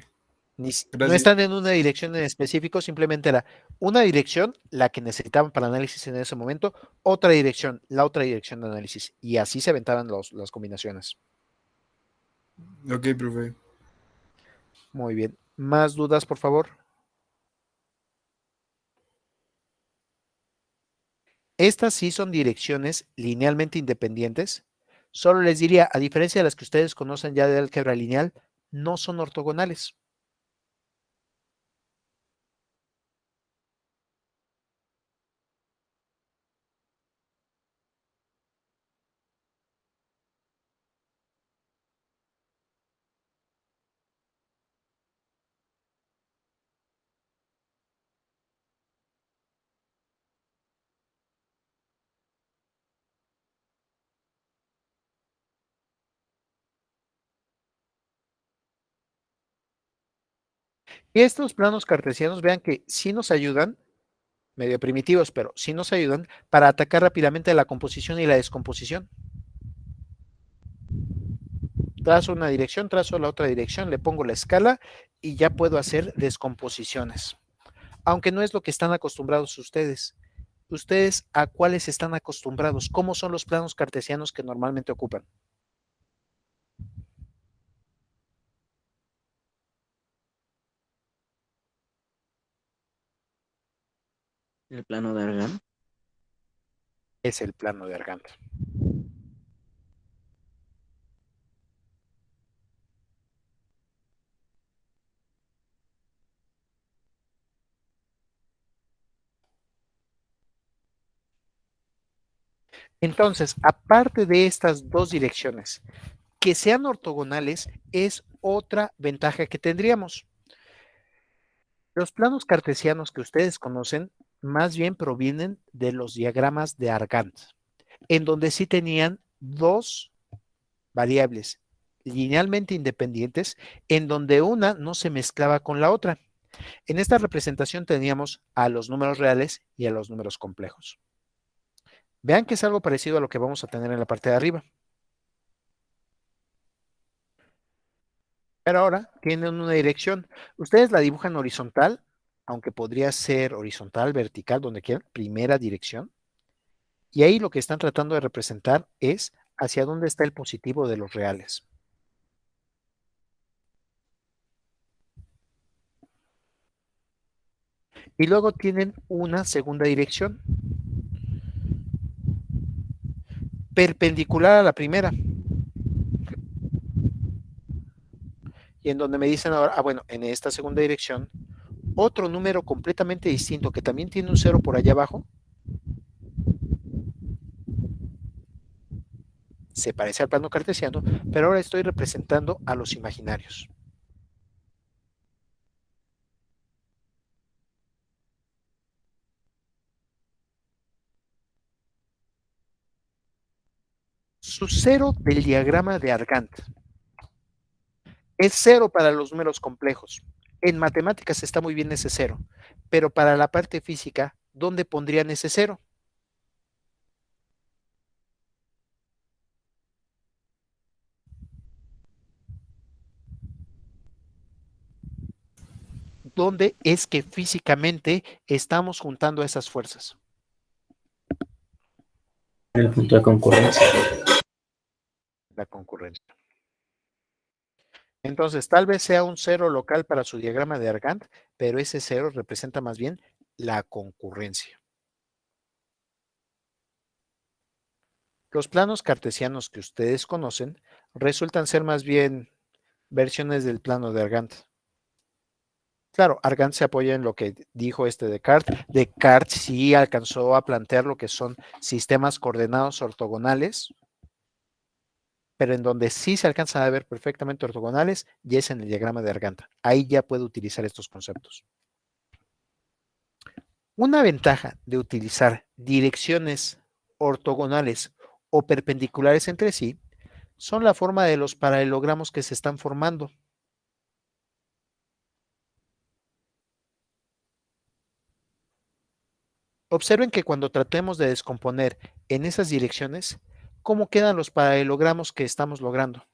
No Gracias. están en una dirección en específico, simplemente era una dirección, la que necesitaban para análisis en ese momento, otra dirección, la otra dirección de análisis. Y así se aventaban las combinaciones. Ok, profe. Muy bien. ¿Más dudas, por favor? Estas sí son direcciones linealmente independientes. Solo les diría, a diferencia de las que ustedes conocen ya de álgebra lineal, no son ortogonales. Y estos planos cartesianos, vean que sí nos ayudan, medio primitivos, pero sí nos ayudan para atacar rápidamente la composición y la descomposición. Trazo una dirección, trazo la otra dirección, le pongo la escala y ya puedo hacer descomposiciones. Aunque no es lo que están acostumbrados ustedes. ¿Ustedes a cuáles están acostumbrados? ¿Cómo son los planos cartesianos que normalmente ocupan? El plano de Argand. Es el plano de Argand. Entonces, aparte de estas dos direcciones, que sean ortogonales es otra ventaja que tendríamos. Los planos cartesianos que ustedes conocen más bien provienen de los diagramas de Argand, en donde sí tenían dos variables linealmente independientes, en donde una no se mezclaba con la otra. En esta representación teníamos a los números reales y a los números complejos. Vean que es algo parecido a lo que vamos a tener en la parte de arriba. Pero ahora tienen una dirección. Ustedes la dibujan horizontal, aunque podría ser horizontal, vertical, donde quieran, primera dirección. Y ahí lo que están tratando de representar es hacia dónde está el positivo de los reales. Y luego tienen una segunda dirección, perpendicular a la primera. Y en donde me dicen ahora, bueno, en esta segunda dirección, otro número completamente distinto que también tiene un 0 por allá abajo, se parece al plano cartesiano, pero ahora estoy representando a los imaginarios. Su 0 del diagrama de Argand es 0 para los números complejos. En matemáticas está muy bien ese 0, pero para la parte física, ¿dónde pondrían ese 0? ¿Dónde es que físicamente estamos juntando esas fuerzas? El punto de concurrencia. La concurrencia. Entonces, tal vez sea un 0 local para su diagrama de Argand, pero ese 0 representa más bien la concurrencia. Los planos cartesianos que ustedes conocen resultan ser más bien versiones del plano de Argand. Claro, Argand se apoya en lo que dijo Descartes. Descartes sí alcanzó a plantear lo que son sistemas coordenados ortogonales, pero en donde sí se alcanzan a ver perfectamente ortogonales ya es en el diagrama de Argand. Ahí ya puede utilizar estos conceptos. Una ventaja de utilizar direcciones ortogonales o perpendiculares entre sí son la forma de los paralelogramos que se están formando. Observen que cuando tratemos de descomponer en esas direcciones, ¿cómo quedan los paralelogramos que estamos logrando?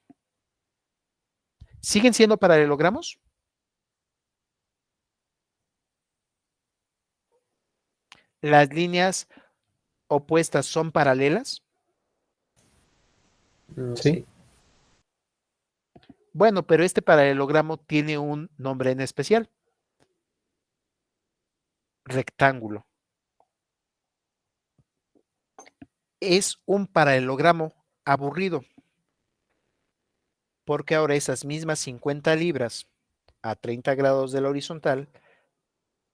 ¿Siguen siendo paralelogramos? ¿Las líneas opuestas son paralelas? Sí. Bueno, pero este paralelogramo tiene un nombre en especial. Rectángulo. Es un paralelogramo aburrido, porque ahora esas mismas 50 libras a 30 grados de la horizontal,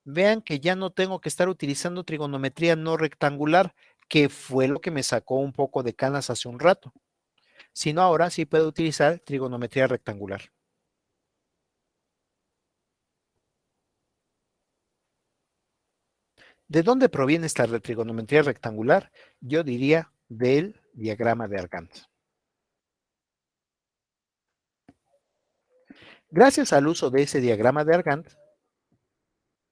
vean que ya no tengo que estar utilizando trigonometría no rectangular, que fue lo que me sacó un poco de canas hace un rato, sino ahora sí puedo utilizar trigonometría rectangular. ¿De dónde proviene esta trigonometría rectangular? Yo diría del diagrama de Argand. Gracias al uso de ese diagrama de Argand,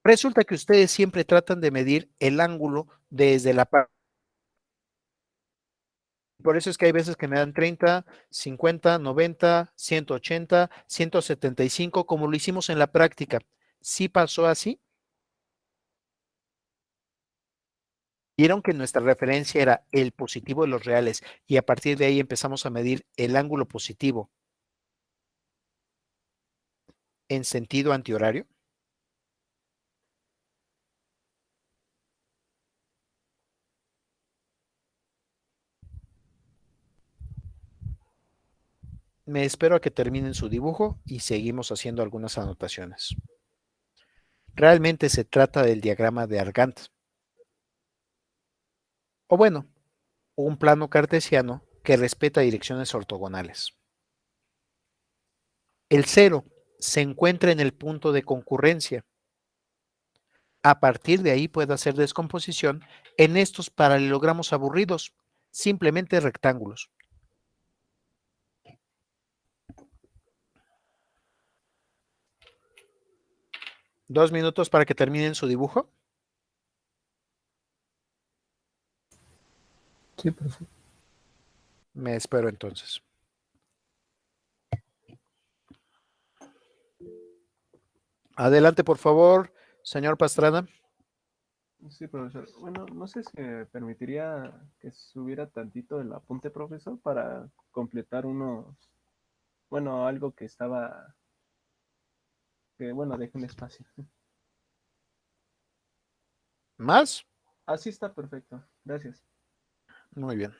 resulta que ustedes siempre tratan de medir el ángulo desde la parte. Por eso es que hay veces que me dan 30, 50, 90, 180, 175, como lo hicimos en la práctica. ¿Sí pasó así? Vieron que nuestra referencia era el positivo de los reales y a partir de ahí empezamos a medir el ángulo positivo en sentido antihorario. Me espero a que terminen su dibujo y seguimos haciendo algunas anotaciones. Realmente se trata del diagrama de Argand. O bueno, un plano cartesiano que respeta direcciones ortogonales. El 0 se encuentra en el punto de concurrencia. A partir de ahí puede hacer descomposición en estos paralelogramos aburridos, simplemente rectángulos. ¿2 minutos para que terminen su dibujo? Sí, profe. Me espero entonces. Adelante, por favor, señor Pastrana. Sí, profesor. Bueno, no sé si me permitiría que subiera tantito el apunte, profesor, para completar bueno, algo que estaba, que bueno, dejé un espacio. ¿Más? Así está perfecto. Gracias. Muy bien.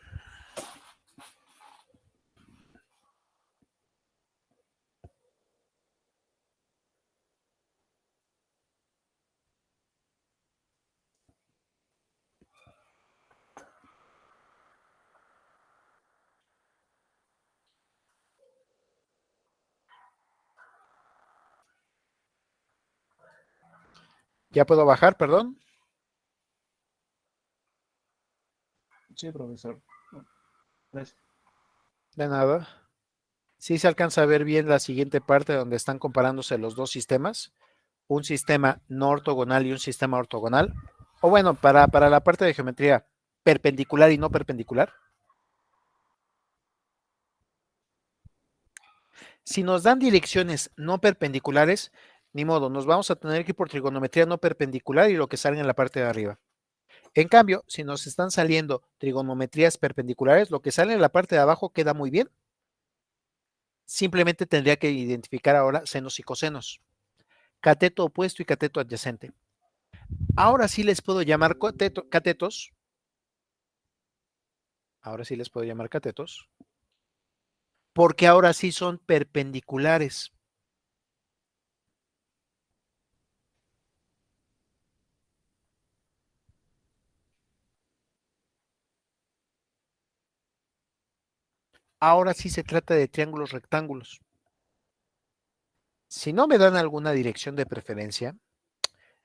¿Ya puedo bajar, perdón? Sí, profesor. Gracias. De nada. Sí se alcanza a ver bien la siguiente parte donde están comparándose los dos sistemas, un sistema no ortogonal y un sistema ortogonal. O bueno, para la parte de geometría perpendicular y no perpendicular. Si nos dan direcciones no perpendiculares, ni modo, nos vamos a tener que ir por trigonometría no perpendicular y lo que salga en la parte de arriba. En cambio, si nos están saliendo trigonometrías perpendiculares, lo que sale en la parte de abajo queda muy bien. Simplemente tendría que identificar ahora senos y cosenos, cateto opuesto y cateto adyacente. Ahora sí les puedo llamar catetos. Ahora sí les puedo llamar catetos, porque ahora sí son perpendiculares. Ahora sí se trata de triángulos rectángulos. Si no me dan alguna dirección de preferencia,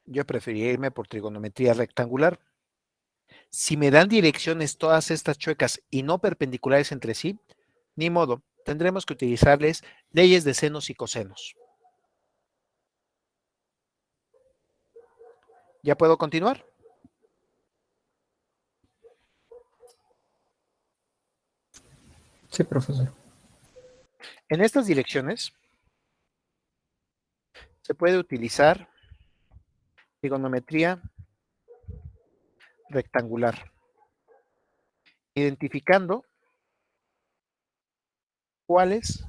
yo preferiría irme por trigonometría rectangular. Si me dan direcciones todas estas chuecas y no perpendiculares entre sí, ni modo, tendremos que utilizarles leyes de senos y cosenos. ¿Ya puedo continuar? Sí, profesor. En estas direcciones se puede utilizar trigonometría rectangular, identificando cuáles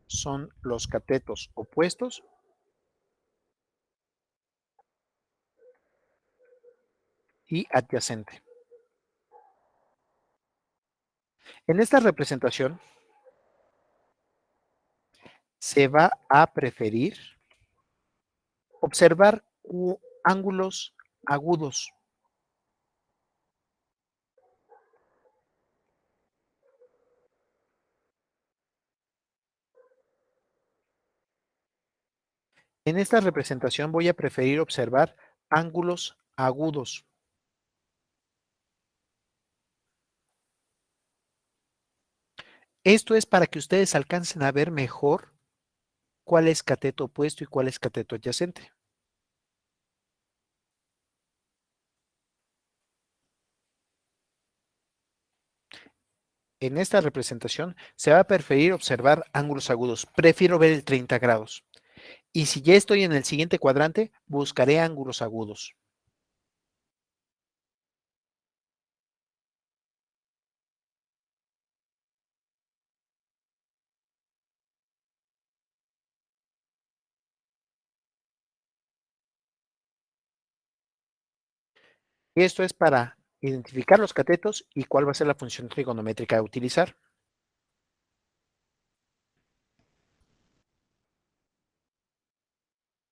son los catetos opuestos y adyacente. En esta representación se va a preferir observar ángulos agudos. En esta representación voy a preferir observar ángulos agudos. Esto es para que ustedes alcancen a ver mejor cuál es cateto opuesto y cuál es cateto adyacente. En esta representación se va a preferir observar ángulos agudos. Prefiero ver el 30 grados. Y si ya estoy en el siguiente cuadrante, buscaré ángulos agudos. Y esto es para identificar los catetos y cuál va a ser la función trigonométrica a utilizar.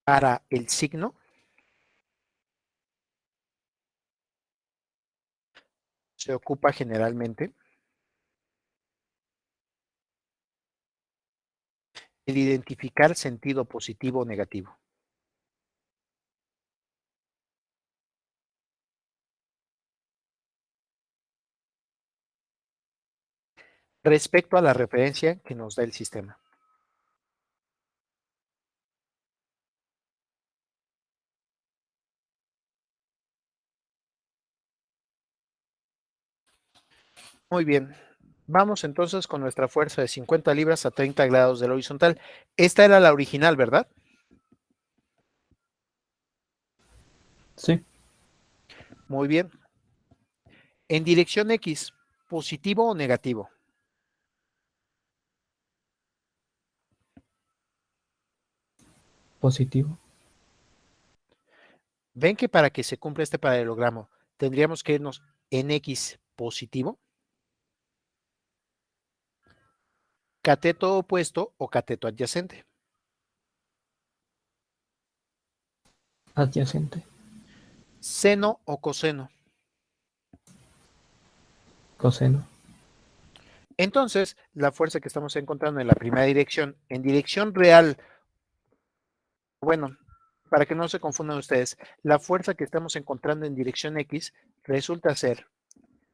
Para el signo, se ocupa generalmente el identificar sentido positivo o negativo. Respecto a la referencia que nos da el sistema. Muy bien. Vamos entonces con nuestra fuerza de 50 libras a 30 grados del horizontal. Esta era la original, ¿verdad? Sí, Muy bien. En dirección X, ¿positivo o negativo? positivo. ¿Ven que para que se cumpla este paralelogramo tendríamos que irnos en X positivo? ¿Cateto opuesto o cateto adyacente? Adyacente. ¿Seno o coseno? Coseno. Entonces, la fuerza que estamos encontrando en la primera dirección, en dirección real, bueno, para que no se confundan ustedes, la fuerza que estamos encontrando en dirección X resulta ser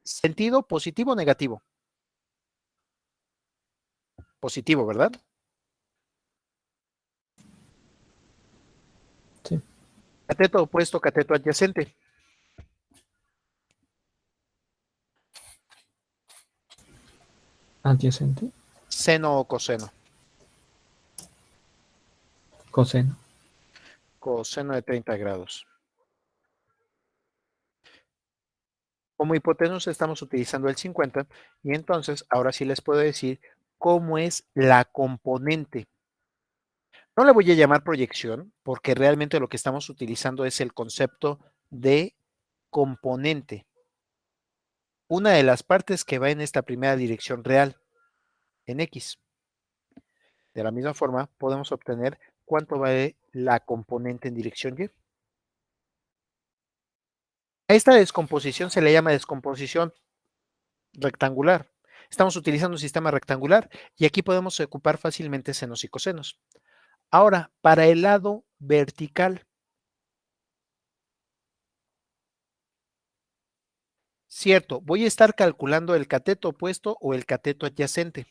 sentido positivo o negativo. Positivo, ¿verdad? Sí. Cateto opuesto, cateto adyacente. Adyacente. Seno o coseno. Coseno. Coseno de 30 grados. Como hipotenusa estamos utilizando el 50 y entonces ahora sí les puedo decir cómo es la componente. No le voy a llamar proyección porque realmente lo que estamos utilizando es el concepto de componente. Una de las partes que va en esta primera dirección real, en X. De la misma forma, podemos obtener cuánto vale la componente en dirección Y. A esta descomposición se le llama descomposición rectangular. Estamos utilizando un sistema rectangular y aquí podemos ocupar fácilmente senos y cosenos. Ahora, para el lado vertical. Cierto, voy a estar calculando el cateto opuesto o el cateto adyacente.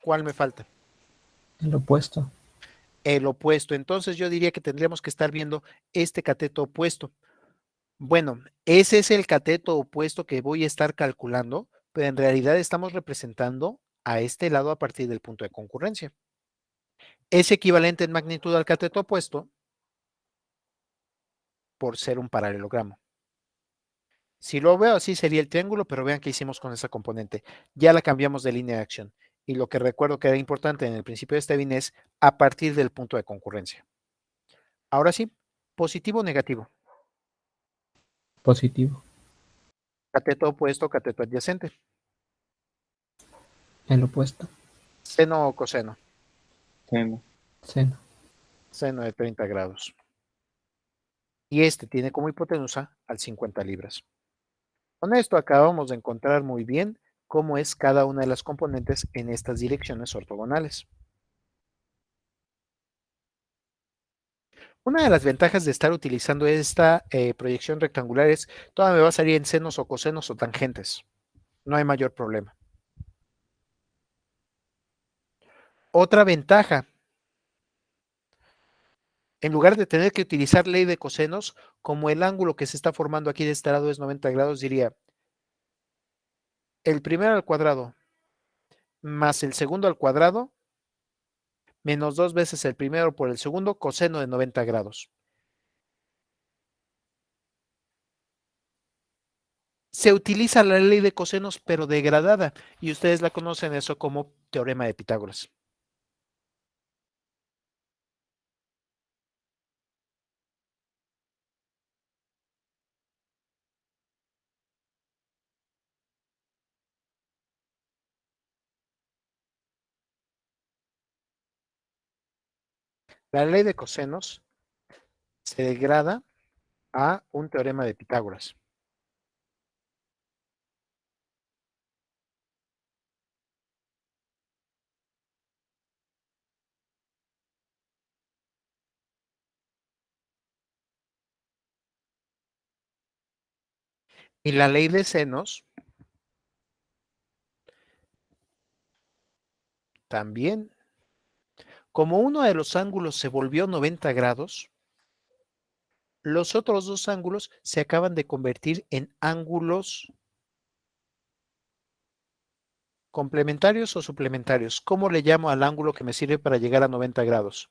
¿Cuál me falta? El opuesto. El opuesto. Entonces yo diría que tendríamos que estar viendo este cateto opuesto. Bueno, ese es el cateto opuesto que voy a estar calculando, pero en realidad estamos representando a este lado a partir del punto de concurrencia. Es equivalente en magnitud al cateto opuesto por ser un paralelogramo. Si lo veo así sería el triángulo, pero vean qué hicimos con esa componente. Ya la cambiamos de línea de acción. Y lo que recuerdo que era importante en el principio de Stevin es a partir del punto de concurrencia. Ahora sí, positivo o negativo. Positivo. Cateto opuesto, cateto adyacente. El opuesto. Seno o coseno. Seno. Seno. Seno de 30 grados. Y este tiene como hipotenusa al 50 libras. Con esto acabamos de encontrar muy bien cómo es cada una de las componentes en estas direcciones ortogonales. Una de las ventajas de estar utilizando esta proyección rectangular es toda me va a salir en senos o cosenos o tangentes. No hay mayor problema. Otra ventaja, en lugar de tener que utilizar ley de cosenos, como el ángulo que se está formando aquí de este lado es 90 grados, diría el primero al cuadrado más el segundo al cuadrado menos 2 veces el primero por el segundo coseno de 90 grados. Se utiliza la ley de cosenos pero degradada y ustedes la conocen eso como teorema de Pitágoras. La ley de cosenos se degrada a un teorema de Pitágoras. Y la ley de senos también. Como uno de los ángulos se volvió 90 grados, los otros dos ángulos se acaban de convertir en ángulos complementarios o suplementarios. ¿Cómo le llamo al ángulo que me sirve para llegar a 90 grados?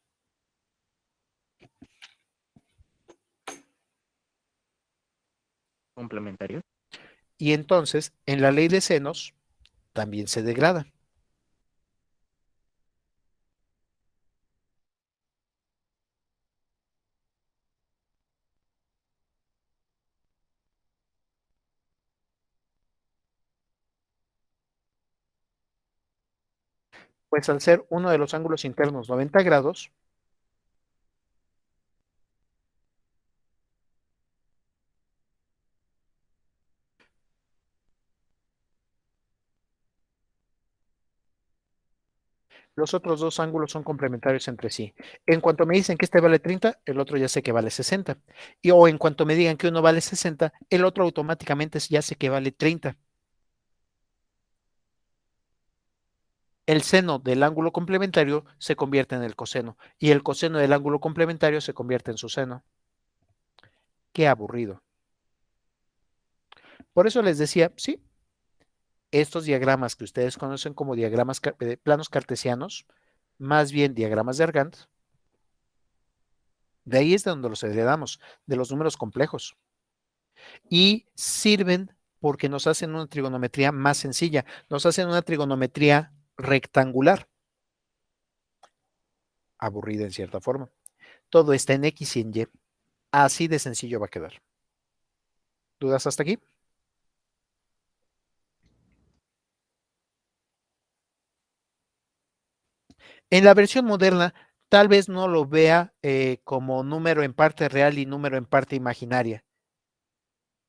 Complementario. Y entonces, en la ley de senos, también se degrada. Pues al ser uno de los ángulos internos 90 grados, los otros dos ángulos son complementarios entre sí. En cuanto me dicen que este vale 30, el otro ya sé que vale 60. O en cuanto me digan que uno vale 60, el otro automáticamente ya sé que vale 30. El seno del ángulo complementario se convierte en el coseno y el coseno del ángulo complementario se convierte en su seno. Qué aburrido. Por eso les decía, sí, estos diagramas que ustedes conocen como diagramas de planos cartesianos, más bien diagramas de Argand, de ahí es de donde los heredamos, de los números complejos. Y sirven porque nos hacen una trigonometría más sencilla, nos hacen una trigonometría rectangular. Aburrida en cierta forma. Todo está en X y en Y. Así de sencillo va a quedar. ¿Dudas hasta aquí? En la versión moderna, tal vez no lo vea como número en parte real y número en parte imaginaria,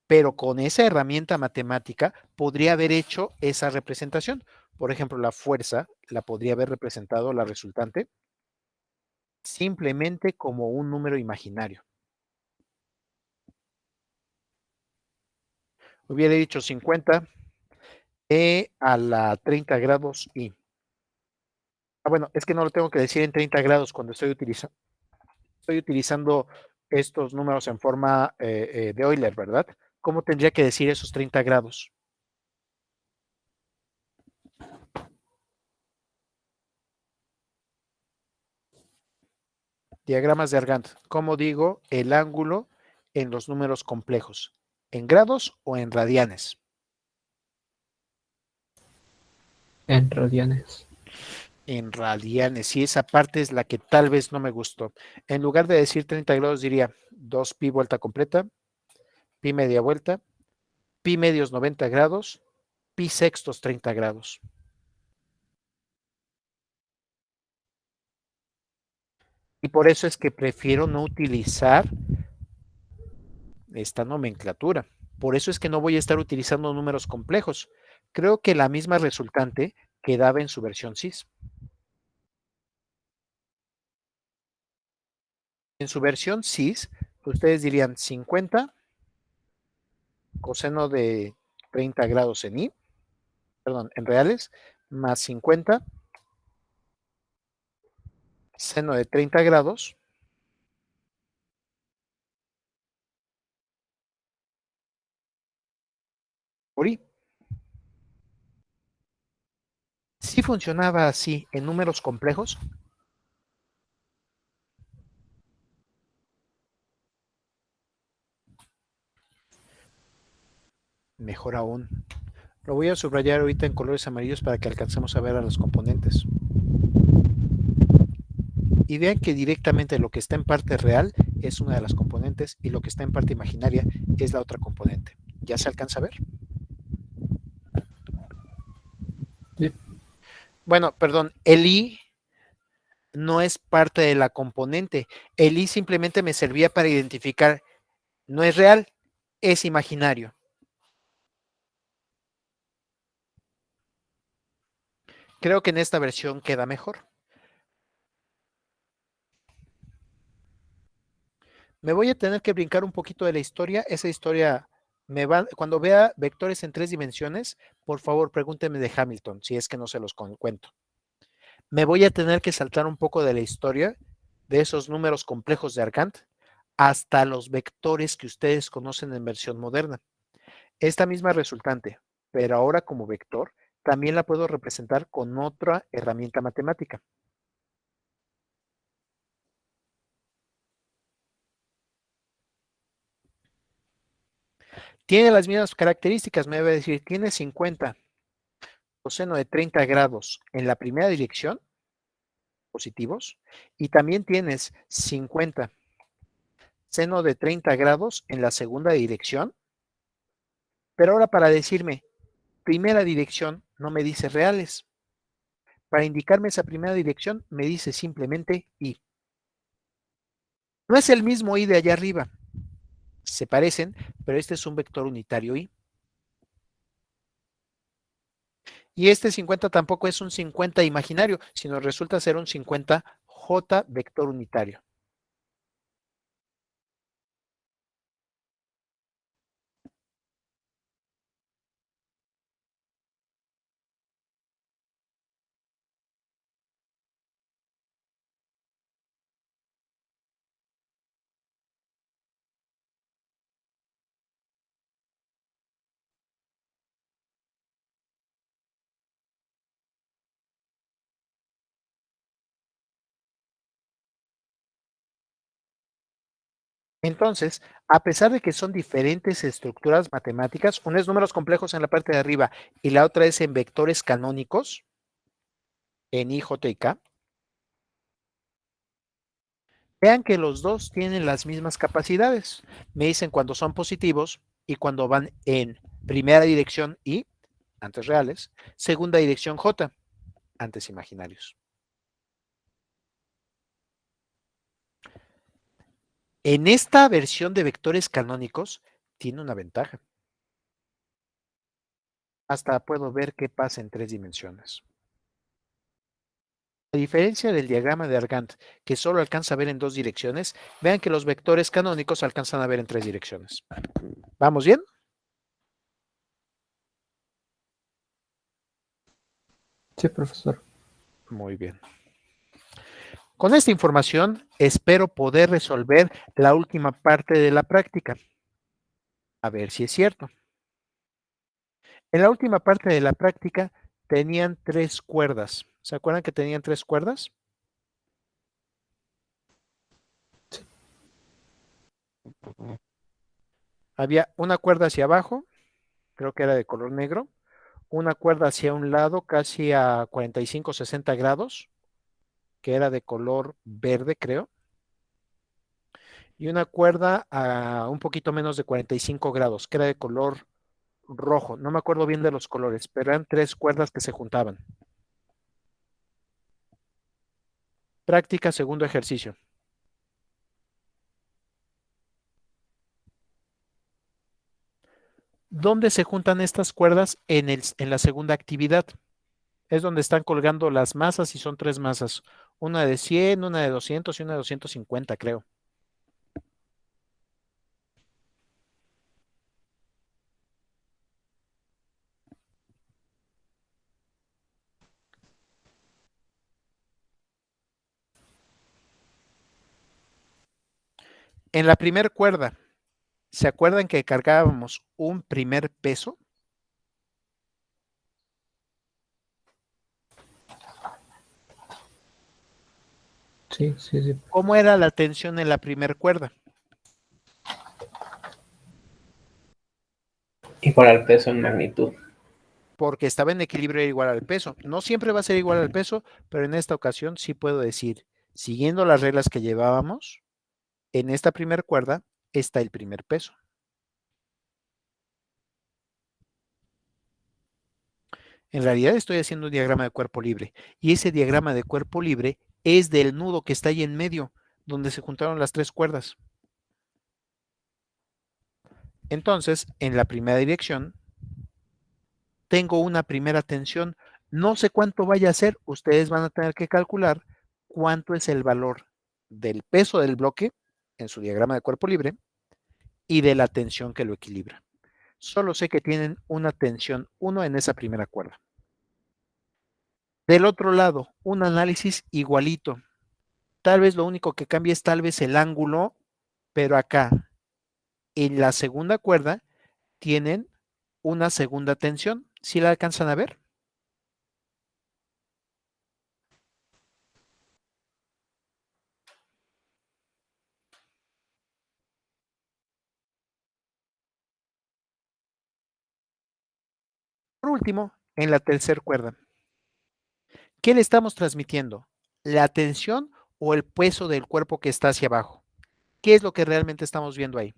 pero con esa herramienta matemática podría haber hecho esa representación. Por ejemplo, la fuerza la podría haber representado la resultante simplemente como un número imaginario. Hubiera dicho 50 a la 30 grados y... bueno, es que no lo tengo que decir en 30 grados cuando estoy utilizando estos números en forma de Euler, ¿verdad? ¿Cómo tendría que decir esos 30 grados? Diagramas de Argand. ¿Cómo digo el ángulo en los números complejos? ¿En grados o en radianes? En radianes. En radianes. Y esa parte es la que tal vez no me gustó. En lugar de decir 30 grados, diría 2 pi vuelta completa, pi media vuelta, pi medios 90 grados, pi sextos 30 grados. Y por eso es que prefiero no utilizar esta nomenclatura. Por eso es que no voy a estar utilizando números complejos. Creo que la misma resultante quedaba en su versión cis. En su versión cis, ustedes dirían 50 coseno de 30 grados en i, perdón, en reales, más 50 seno de 30 grados por i. ¿Sí funcionaba así en números complejos? Mejor aún. Lo voy a subrayar ahorita en colores amarillos para que alcancemos a ver a los componentes. Y vean que directamente lo que está en parte real es una de las componentes y lo que está en parte imaginaria es la otra componente. ¿Ya se alcanza a ver? Sí. Bueno, perdón, el i no es parte de la componente. El i simplemente me servía para identificar No es real, es imaginario. Creo que en esta versión queda mejor. Me voy a tener que brincar un poquito de la historia. Esa historia cuando vea vectores en 3 dimensiones, por favor pregúntenme de Hamilton, si es que no se los cuento. Me voy a tener que saltar un poco de la historia de esos números complejos de Argand hasta los vectores que ustedes conocen en versión moderna. Esta misma resultante, pero ahora como vector, también la puedo representar con otra herramienta matemática. Tiene las mismas características, me debe decir, tiene 50 coseno de 30 grados en la primera dirección, positivos, y también tienes 50 seno de 30 grados en la segunda dirección, pero ahora para decirme primera dirección no me dice reales. Para indicarme esa primera dirección me dice simplemente y. No es el mismo y de allá arriba. Se parecen, pero este es un vector unitario y. Y este 50 tampoco es un 50 imaginario, sino resulta ser un 50J vector unitario. Entonces, a pesar de que son diferentes estructuras matemáticas, una es números complejos en la parte de arriba y la otra es en vectores canónicos, en I, J y K, vean que los dos tienen las mismas capacidades. Me dicen cuando son positivos y cuando van en primera dirección I, antes reales, segunda dirección J, antes imaginarios. En esta versión de vectores canónicos tiene una ventaja. Hasta puedo ver qué pasa en 3 dimensiones. A diferencia del diagrama de Argand, que solo alcanza a ver en 2 direcciones, vean que los vectores canónicos alcanzan a ver en 3 direcciones. ¿Vamos bien? Sí, profesor. Muy bien. Con esta información, espero poder resolver la última parte de la práctica. A ver si es cierto. En la última parte de la práctica tenían 3 cuerdas. ¿Se acuerdan que tenían 3 cuerdas? Había una cuerda hacia abajo, creo que era de color negro, una cuerda hacia un lado casi a 45-60 grados, que era de color verde, creo, y una cuerda a un poquito menos de 45 grados, que era de color rojo. No me acuerdo bien de los colores, pero eran 3 cuerdas que se juntaban. Práctica, segundo ejercicio. ¿Dónde se juntan estas cuerdas en la segunda actividad? Es donde están colgando las masas y son 3 masas. Una de 100, una de 200 y una de 250, creo. En la primera cuerda, ¿se acuerdan que cargábamos un primer peso? Sí, sí, sí. ¿Cómo era la tensión en la primera cuerda? Igual al peso en magnitud. Porque estaba en equilibrio igual al peso. No siempre va a ser igual al peso, pero en esta ocasión sí puedo decir, siguiendo las reglas que llevábamos, en esta primera cuerda está el primer peso. En realidad estoy haciendo un diagrama de cuerpo libre y ese diagrama de cuerpo libre es del nudo que está ahí en medio, donde se juntaron las 3 cuerdas. Entonces, en la primera dirección, tengo una primera tensión. No sé cuánto vaya a ser. Ustedes van a tener que calcular cuánto es el valor del peso del bloque en su diagrama de cuerpo libre y de la tensión que lo equilibra. Solo sé que tienen una tensión 1 en esa primera cuerda. Del otro lado, un análisis igualito. Tal vez lo único que cambia es tal vez el ángulo, pero acá, en la segunda cuerda, tienen una segunda tensión. ¿Sí la alcanzan a ver? Por último, en la tercera cuerda, ¿qué le estamos transmitiendo? ¿La tensión o el peso del cuerpo que está hacia abajo? ¿Qué es lo que realmente estamos viendo ahí?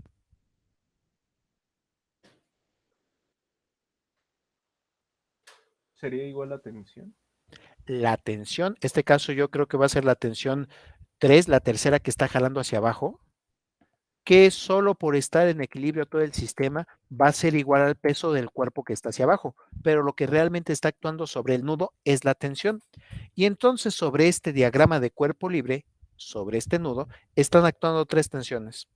¿Sería igual la tensión? La tensión, este caso yo creo que va a ser la tensión 3, la tercera que está jalando hacia abajo, que solo por estar en equilibrio todo el sistema va a ser igual al peso del cuerpo que está hacia abajo, pero lo que realmente está actuando sobre el nudo es la tensión. Y entonces sobre este diagrama de cuerpo libre, sobre este nudo, están actuando tres tensiones.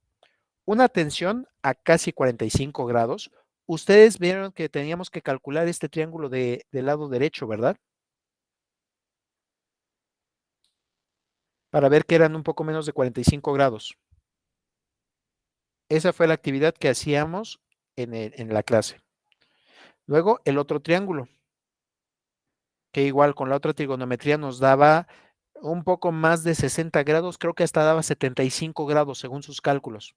Una tensión a casi 45 grados. Ustedes vieron que teníamos que calcular este triángulo del lado derecho, ¿verdad? Para ver que eran un poco menos de 45 grados. Esa fue la actividad que hacíamos en la clase. Luego el otro triángulo, que igual con la otra trigonometría nos daba un poco más de 60 grados, creo que hasta daba 75 grados según sus cálculos.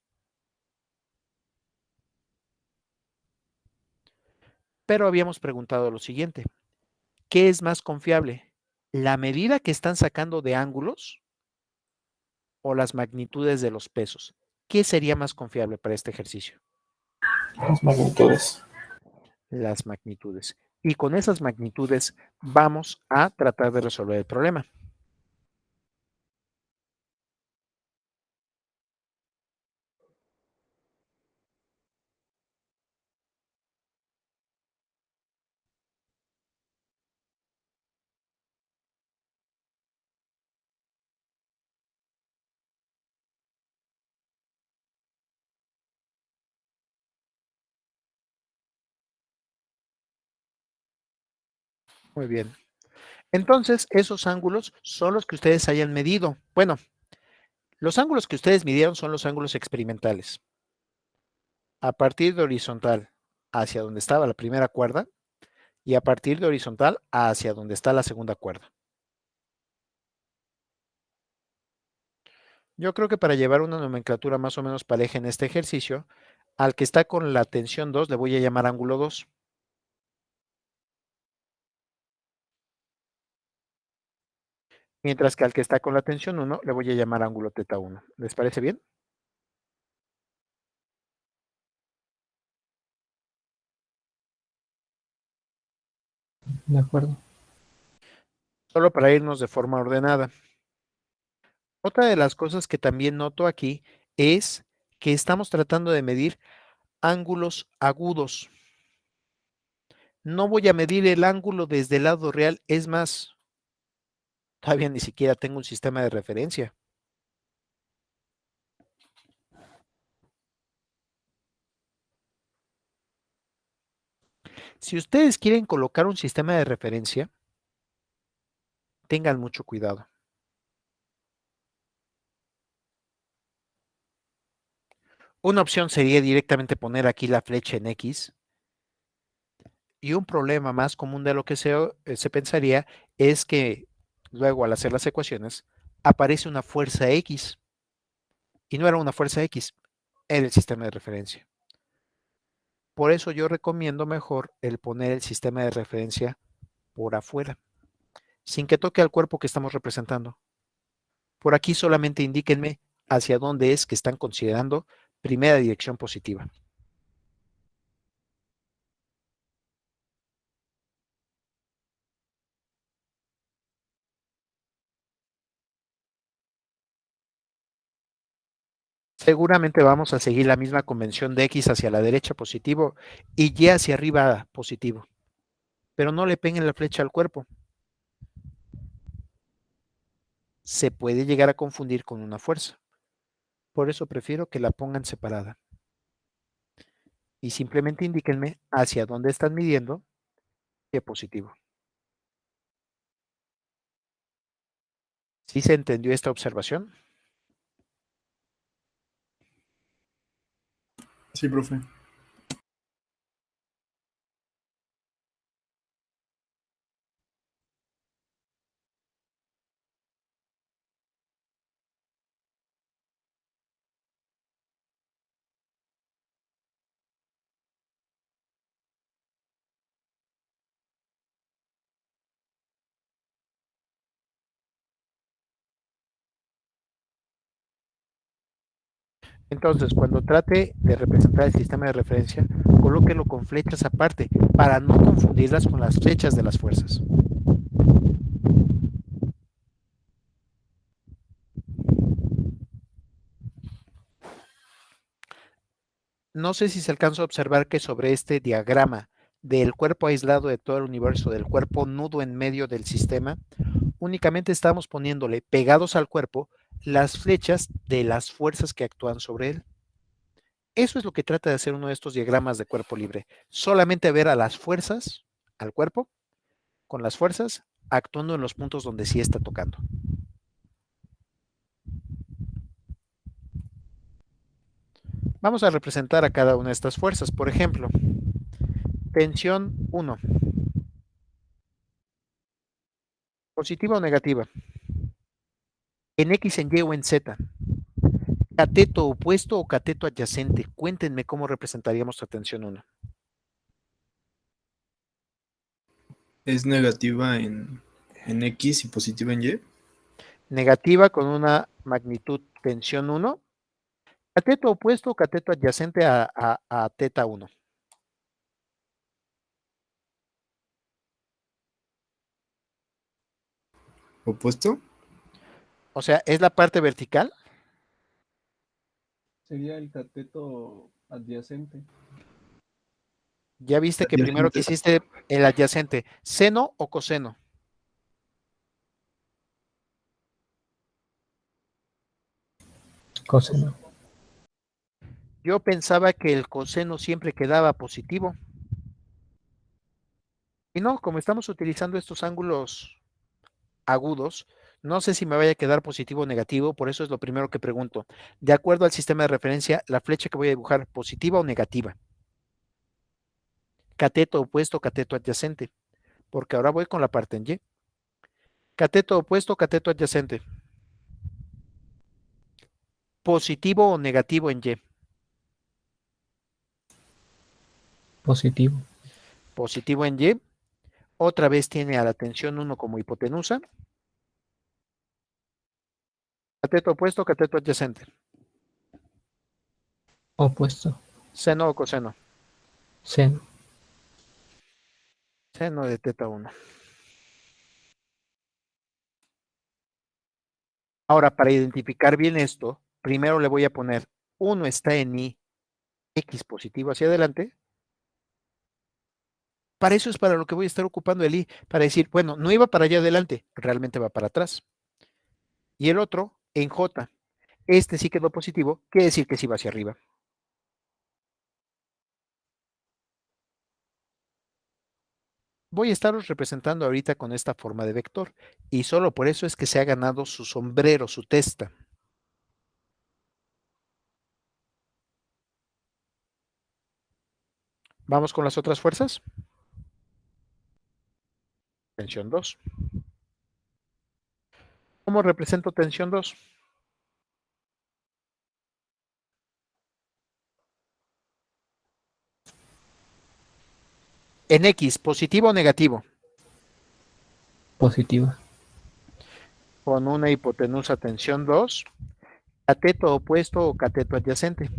Pero habíamos preguntado lo siguiente, ¿qué es más confiable? ¿La medida que están sacando de ángulos o las magnitudes de los pesos? ¿Qué sería más confiable para este ejercicio? Las magnitudes. Las magnitudes. Y con esas magnitudes vamos a tratar de resolver el problema. Muy bien. Entonces, esos ángulos son los que ustedes hayan medido. Bueno, los ángulos que ustedes midieron son los ángulos experimentales. A partir de horizontal hacia donde estaba la primera cuerda y a partir de horizontal hacia donde está la segunda cuerda. Yo creo que para llevar una nomenclatura más o menos pareja en este ejercicio, al que está con la tensión 2 le voy a llamar ángulo 2. Mientras que al que está con la tensión 1 le voy a llamar ángulo teta 1. ¿Les parece bien? De acuerdo. Solo para irnos de forma ordenada. Otra de las cosas que también noto aquí es que estamos tratando de medir ángulos agudos. No voy a medir el ángulo desde el lado real, es más, todavía ni siquiera tengo un sistema de referencia. Si ustedes quieren colocar un sistema de referencia, tengan mucho cuidado. Una opción sería directamente poner aquí la flecha en X. Y un problema más común de lo que se pensaría es que luego al hacer las ecuaciones aparece una fuerza X. Y no era una fuerza X, era el sistema de referencia. Por eso yo recomiendo mejor el poner el sistema de referencia por afuera, sin que toque al cuerpo que estamos representando. Por aquí solamente indíquenme hacia dónde es que están considerando primera dirección positiva. Seguramente vamos a seguir la misma convención de X hacia la derecha positivo y Y hacia arriba positivo. Pero no le peguen la flecha al cuerpo. Se puede llegar a confundir con una fuerza. Por eso prefiero que la pongan separada. Y simplemente indíquenme hacia dónde están midiendo Y positivo. ¿Sí se entendió esta observación? Sí, profe. Entonces, cuando trate de representar el sistema de referencia, colóquelo con flechas aparte para no confundirlas con las flechas de las fuerzas. No sé si se alcanza a observar que sobre este diagrama del cuerpo aislado de todo el universo, del cuerpo nudo en medio del sistema, únicamente estamos poniéndole pegados al cuerpo las flechas de las fuerzas que actúan sobre él. Eso es lo que trata de hacer uno de estos diagramas de cuerpo libre. Solamente ver a las fuerzas, al cuerpo, con las fuerzas, actuando en los puntos donde sí está tocando. Vamos a representar a cada una de estas fuerzas. Por ejemplo, tensión 1. ¿Positiva o negativa? ¿En X, en Y o en Z? ¿Cateto opuesto o cateto adyacente? Cuéntenme cómo representaríamos la tensión 1. Es negativa en X y positiva en Y. Negativa con una magnitud tensión 1. ¿Cateto opuesto o cateto adyacente a teta 1? ¿Opuesto? O sea, ¿es la parte vertical? Sería el cateto adyacente. Ya viste que primero Adyacente. quisiste el adyacente. ¿Seno o coseno? Coseno. Yo pensaba que el coseno siempre quedaba positivo. Y no, como estamos utilizando estos ángulos agudos, no sé si me vaya a quedar positivo o negativo, por eso es lo primero que pregunto. De acuerdo al sistema de referencia, la flecha que voy a dibujar, ¿positiva o negativa? Cateto opuesto, cateto adyacente, porque ahora voy con la parte en Y. Cateto opuesto, cateto adyacente. ¿Positivo o negativo en Y? Positivo. Positivo en Y. Otra vez tiene a la tensión 1 como hipotenusa. Cateto opuesto, cateto adyacente. Opuesto. Seno o coseno. Seno. Seno de teta 1. Ahora, para identificar bien esto, primero le voy a poner 1 está en Y, X positivo hacia adelante. Para eso es para lo que voy a estar ocupando el Y, para decir, bueno, no iba para allá adelante, realmente va para atrás. Y el otro en J. Este sí quedó positivo, quiere decir que sí va hacia arriba. Voy a estaros representando ahorita con esta forma de vector, y solo por eso es que se ha ganado su sombrero, su testa. Vamos con las otras fuerzas. Tensión 2. ¿Cómo represento tensión 2? En X, ¿positivo o negativo? Positiva. Con una hipotenusa tensión 2. ¿Cateto opuesto o cateto adyacente?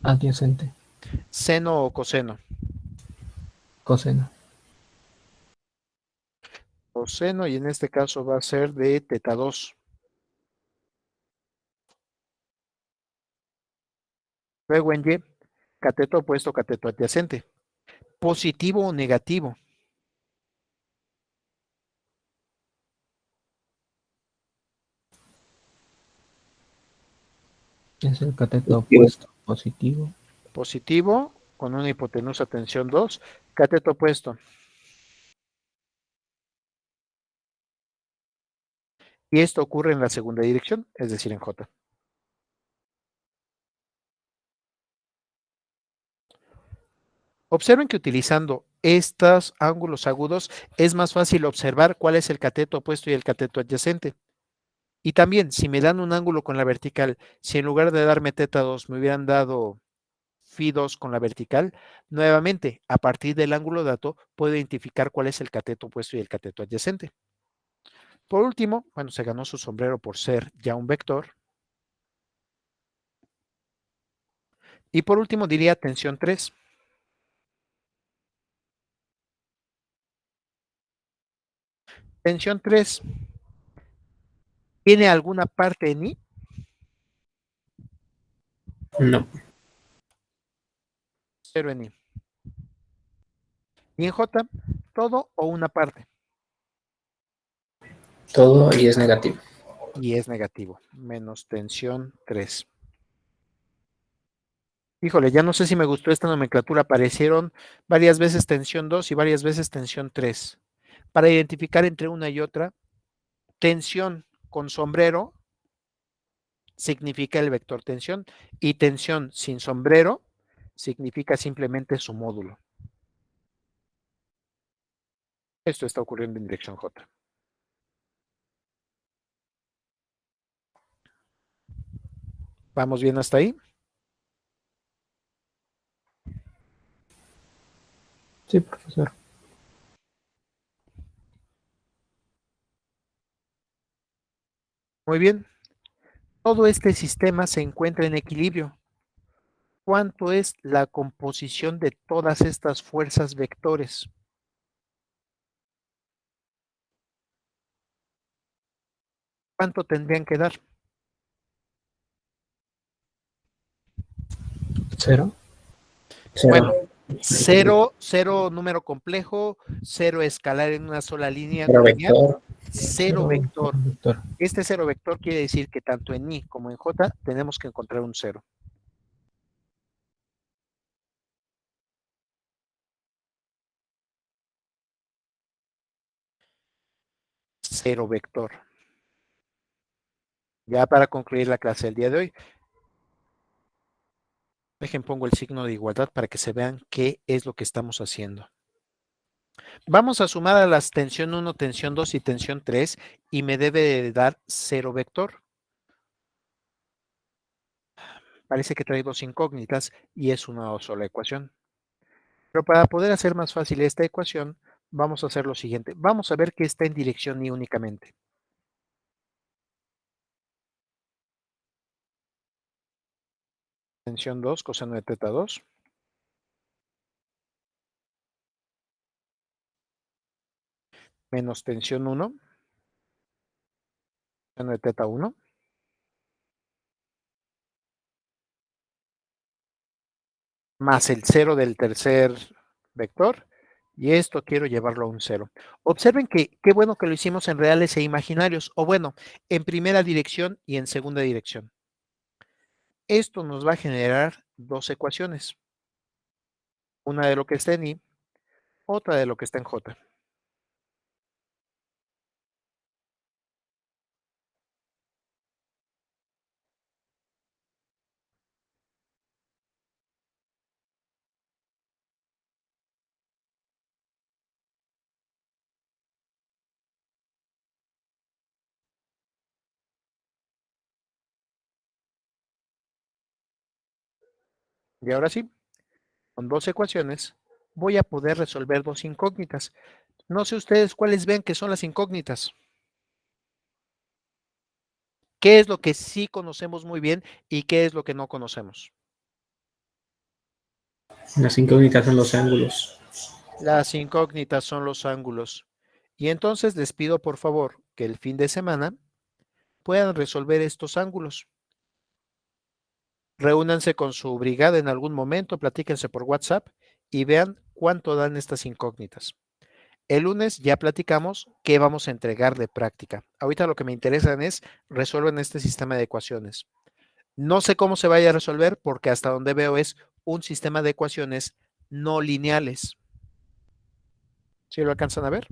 Adyacente. ¿Seno o coseno? Coseno. Coseno, y en este caso va a ser de teta 2. Luego en Y, cateto opuesto, cateto adyacente. Positivo o negativo. Es el cateto opuesto positivo. Positivo con una hipotenusa tensión 2. Cateto opuesto. Y esto ocurre en la segunda dirección, es decir, en J. Observen que utilizando estos ángulos agudos es más fácil observar cuál es el cateto opuesto y el cateto adyacente. Y también, si me dan un ángulo con la vertical, si en lugar de darme θ2 me hubieran dado φ2 con la vertical, nuevamente, a partir del ángulo dato, puedo identificar cuál es el cateto opuesto y el cateto adyacente. Por último, bueno, se ganó su sombrero por ser ya un vector. Y por último diría tensión 3. Tensión 3. ¿Tiene alguna parte en I? No, 0 en I. Y en J, todo o una parte. todo y es negativo. Y es negativo. Menos tensión 3. Híjole, ya no sé si me gustó esta nomenclatura. Aparecieron varias veces tensión 2 y varias veces tensión 3. Para identificar entre una y otra, tensión con sombrero significa el vector tensión y tensión sin sombrero significa simplemente su módulo. Esto está ocurriendo en dirección J. ¿Vamos bien hasta ahí? Sí, profesor. Muy bien. Todo este sistema se encuentra en equilibrio. ¿Cuánto es la composición de todas estas fuerzas vectores? ¿Cuánto tendrían que dar? 0. Bueno, 0 número complejo, 0 escalar en una sola línea no lineal, 0 vector. Este 0 vector quiere decir que tanto en I como en J tenemos que encontrar un 0. Cero vector. Ya para concluir la clase del día de hoy, dejen pongo el signo de igualdad para que se vean qué es lo que estamos haciendo. Vamos a sumar a las tensión 1, tensión 2 y tensión 3 y me debe de dar 0 vector. Parece que trae dos incógnitas y es una sola ecuación. Pero para poder hacer más fácil esta ecuación, vamos a hacer lo siguiente. Vamos a ver que está en dirección I únicamente. Tensión 2, coseno de θ2. Menos tensión 1, coseno de θ1. Más el 0 del tercer vector. Y esto quiero llevarlo a un 0. Observen que qué bueno que lo hicimos en reales e imaginarios. O bueno, en primera dirección y en segunda dirección. Esto nos va a generar dos ecuaciones. Una de lo que está en I, otra de lo que está en J. Y ahora sí, con dos ecuaciones, voy a poder resolver dos incógnitas. No sé ustedes cuáles ven que son las incógnitas. ¿Qué es lo que sí conocemos muy bien y qué es lo que no conocemos? Las incógnitas son los ángulos. Las incógnitas son los ángulos. Y entonces les pido por favor que el fin de semana puedan resolver estos ángulos. Reúnanse con su brigada en algún momento, platíquense por WhatsApp y vean cuánto dan estas incógnitas. El lunes ya platicamos qué vamos a entregar de práctica. Ahorita lo que me interesan es resuelvan este sistema de ecuaciones. No sé cómo se vaya a resolver porque hasta donde veo es un sistema de ecuaciones no lineales. ¿Sí lo alcanzan a ver?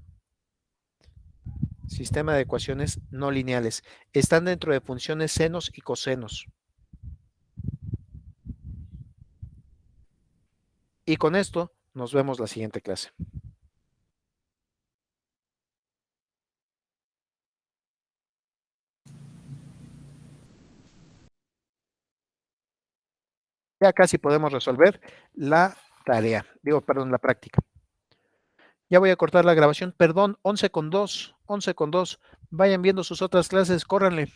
Sistema de ecuaciones no lineales. Están dentro de funciones senos y cosenos. Y con esto nos vemos la siguiente clase. Ya casi podemos resolver la tarea. Perdón, la práctica. Ya voy a cortar la grabación. Perdón, 11:02. 11:02. Vayan viendo sus otras clases, córranle.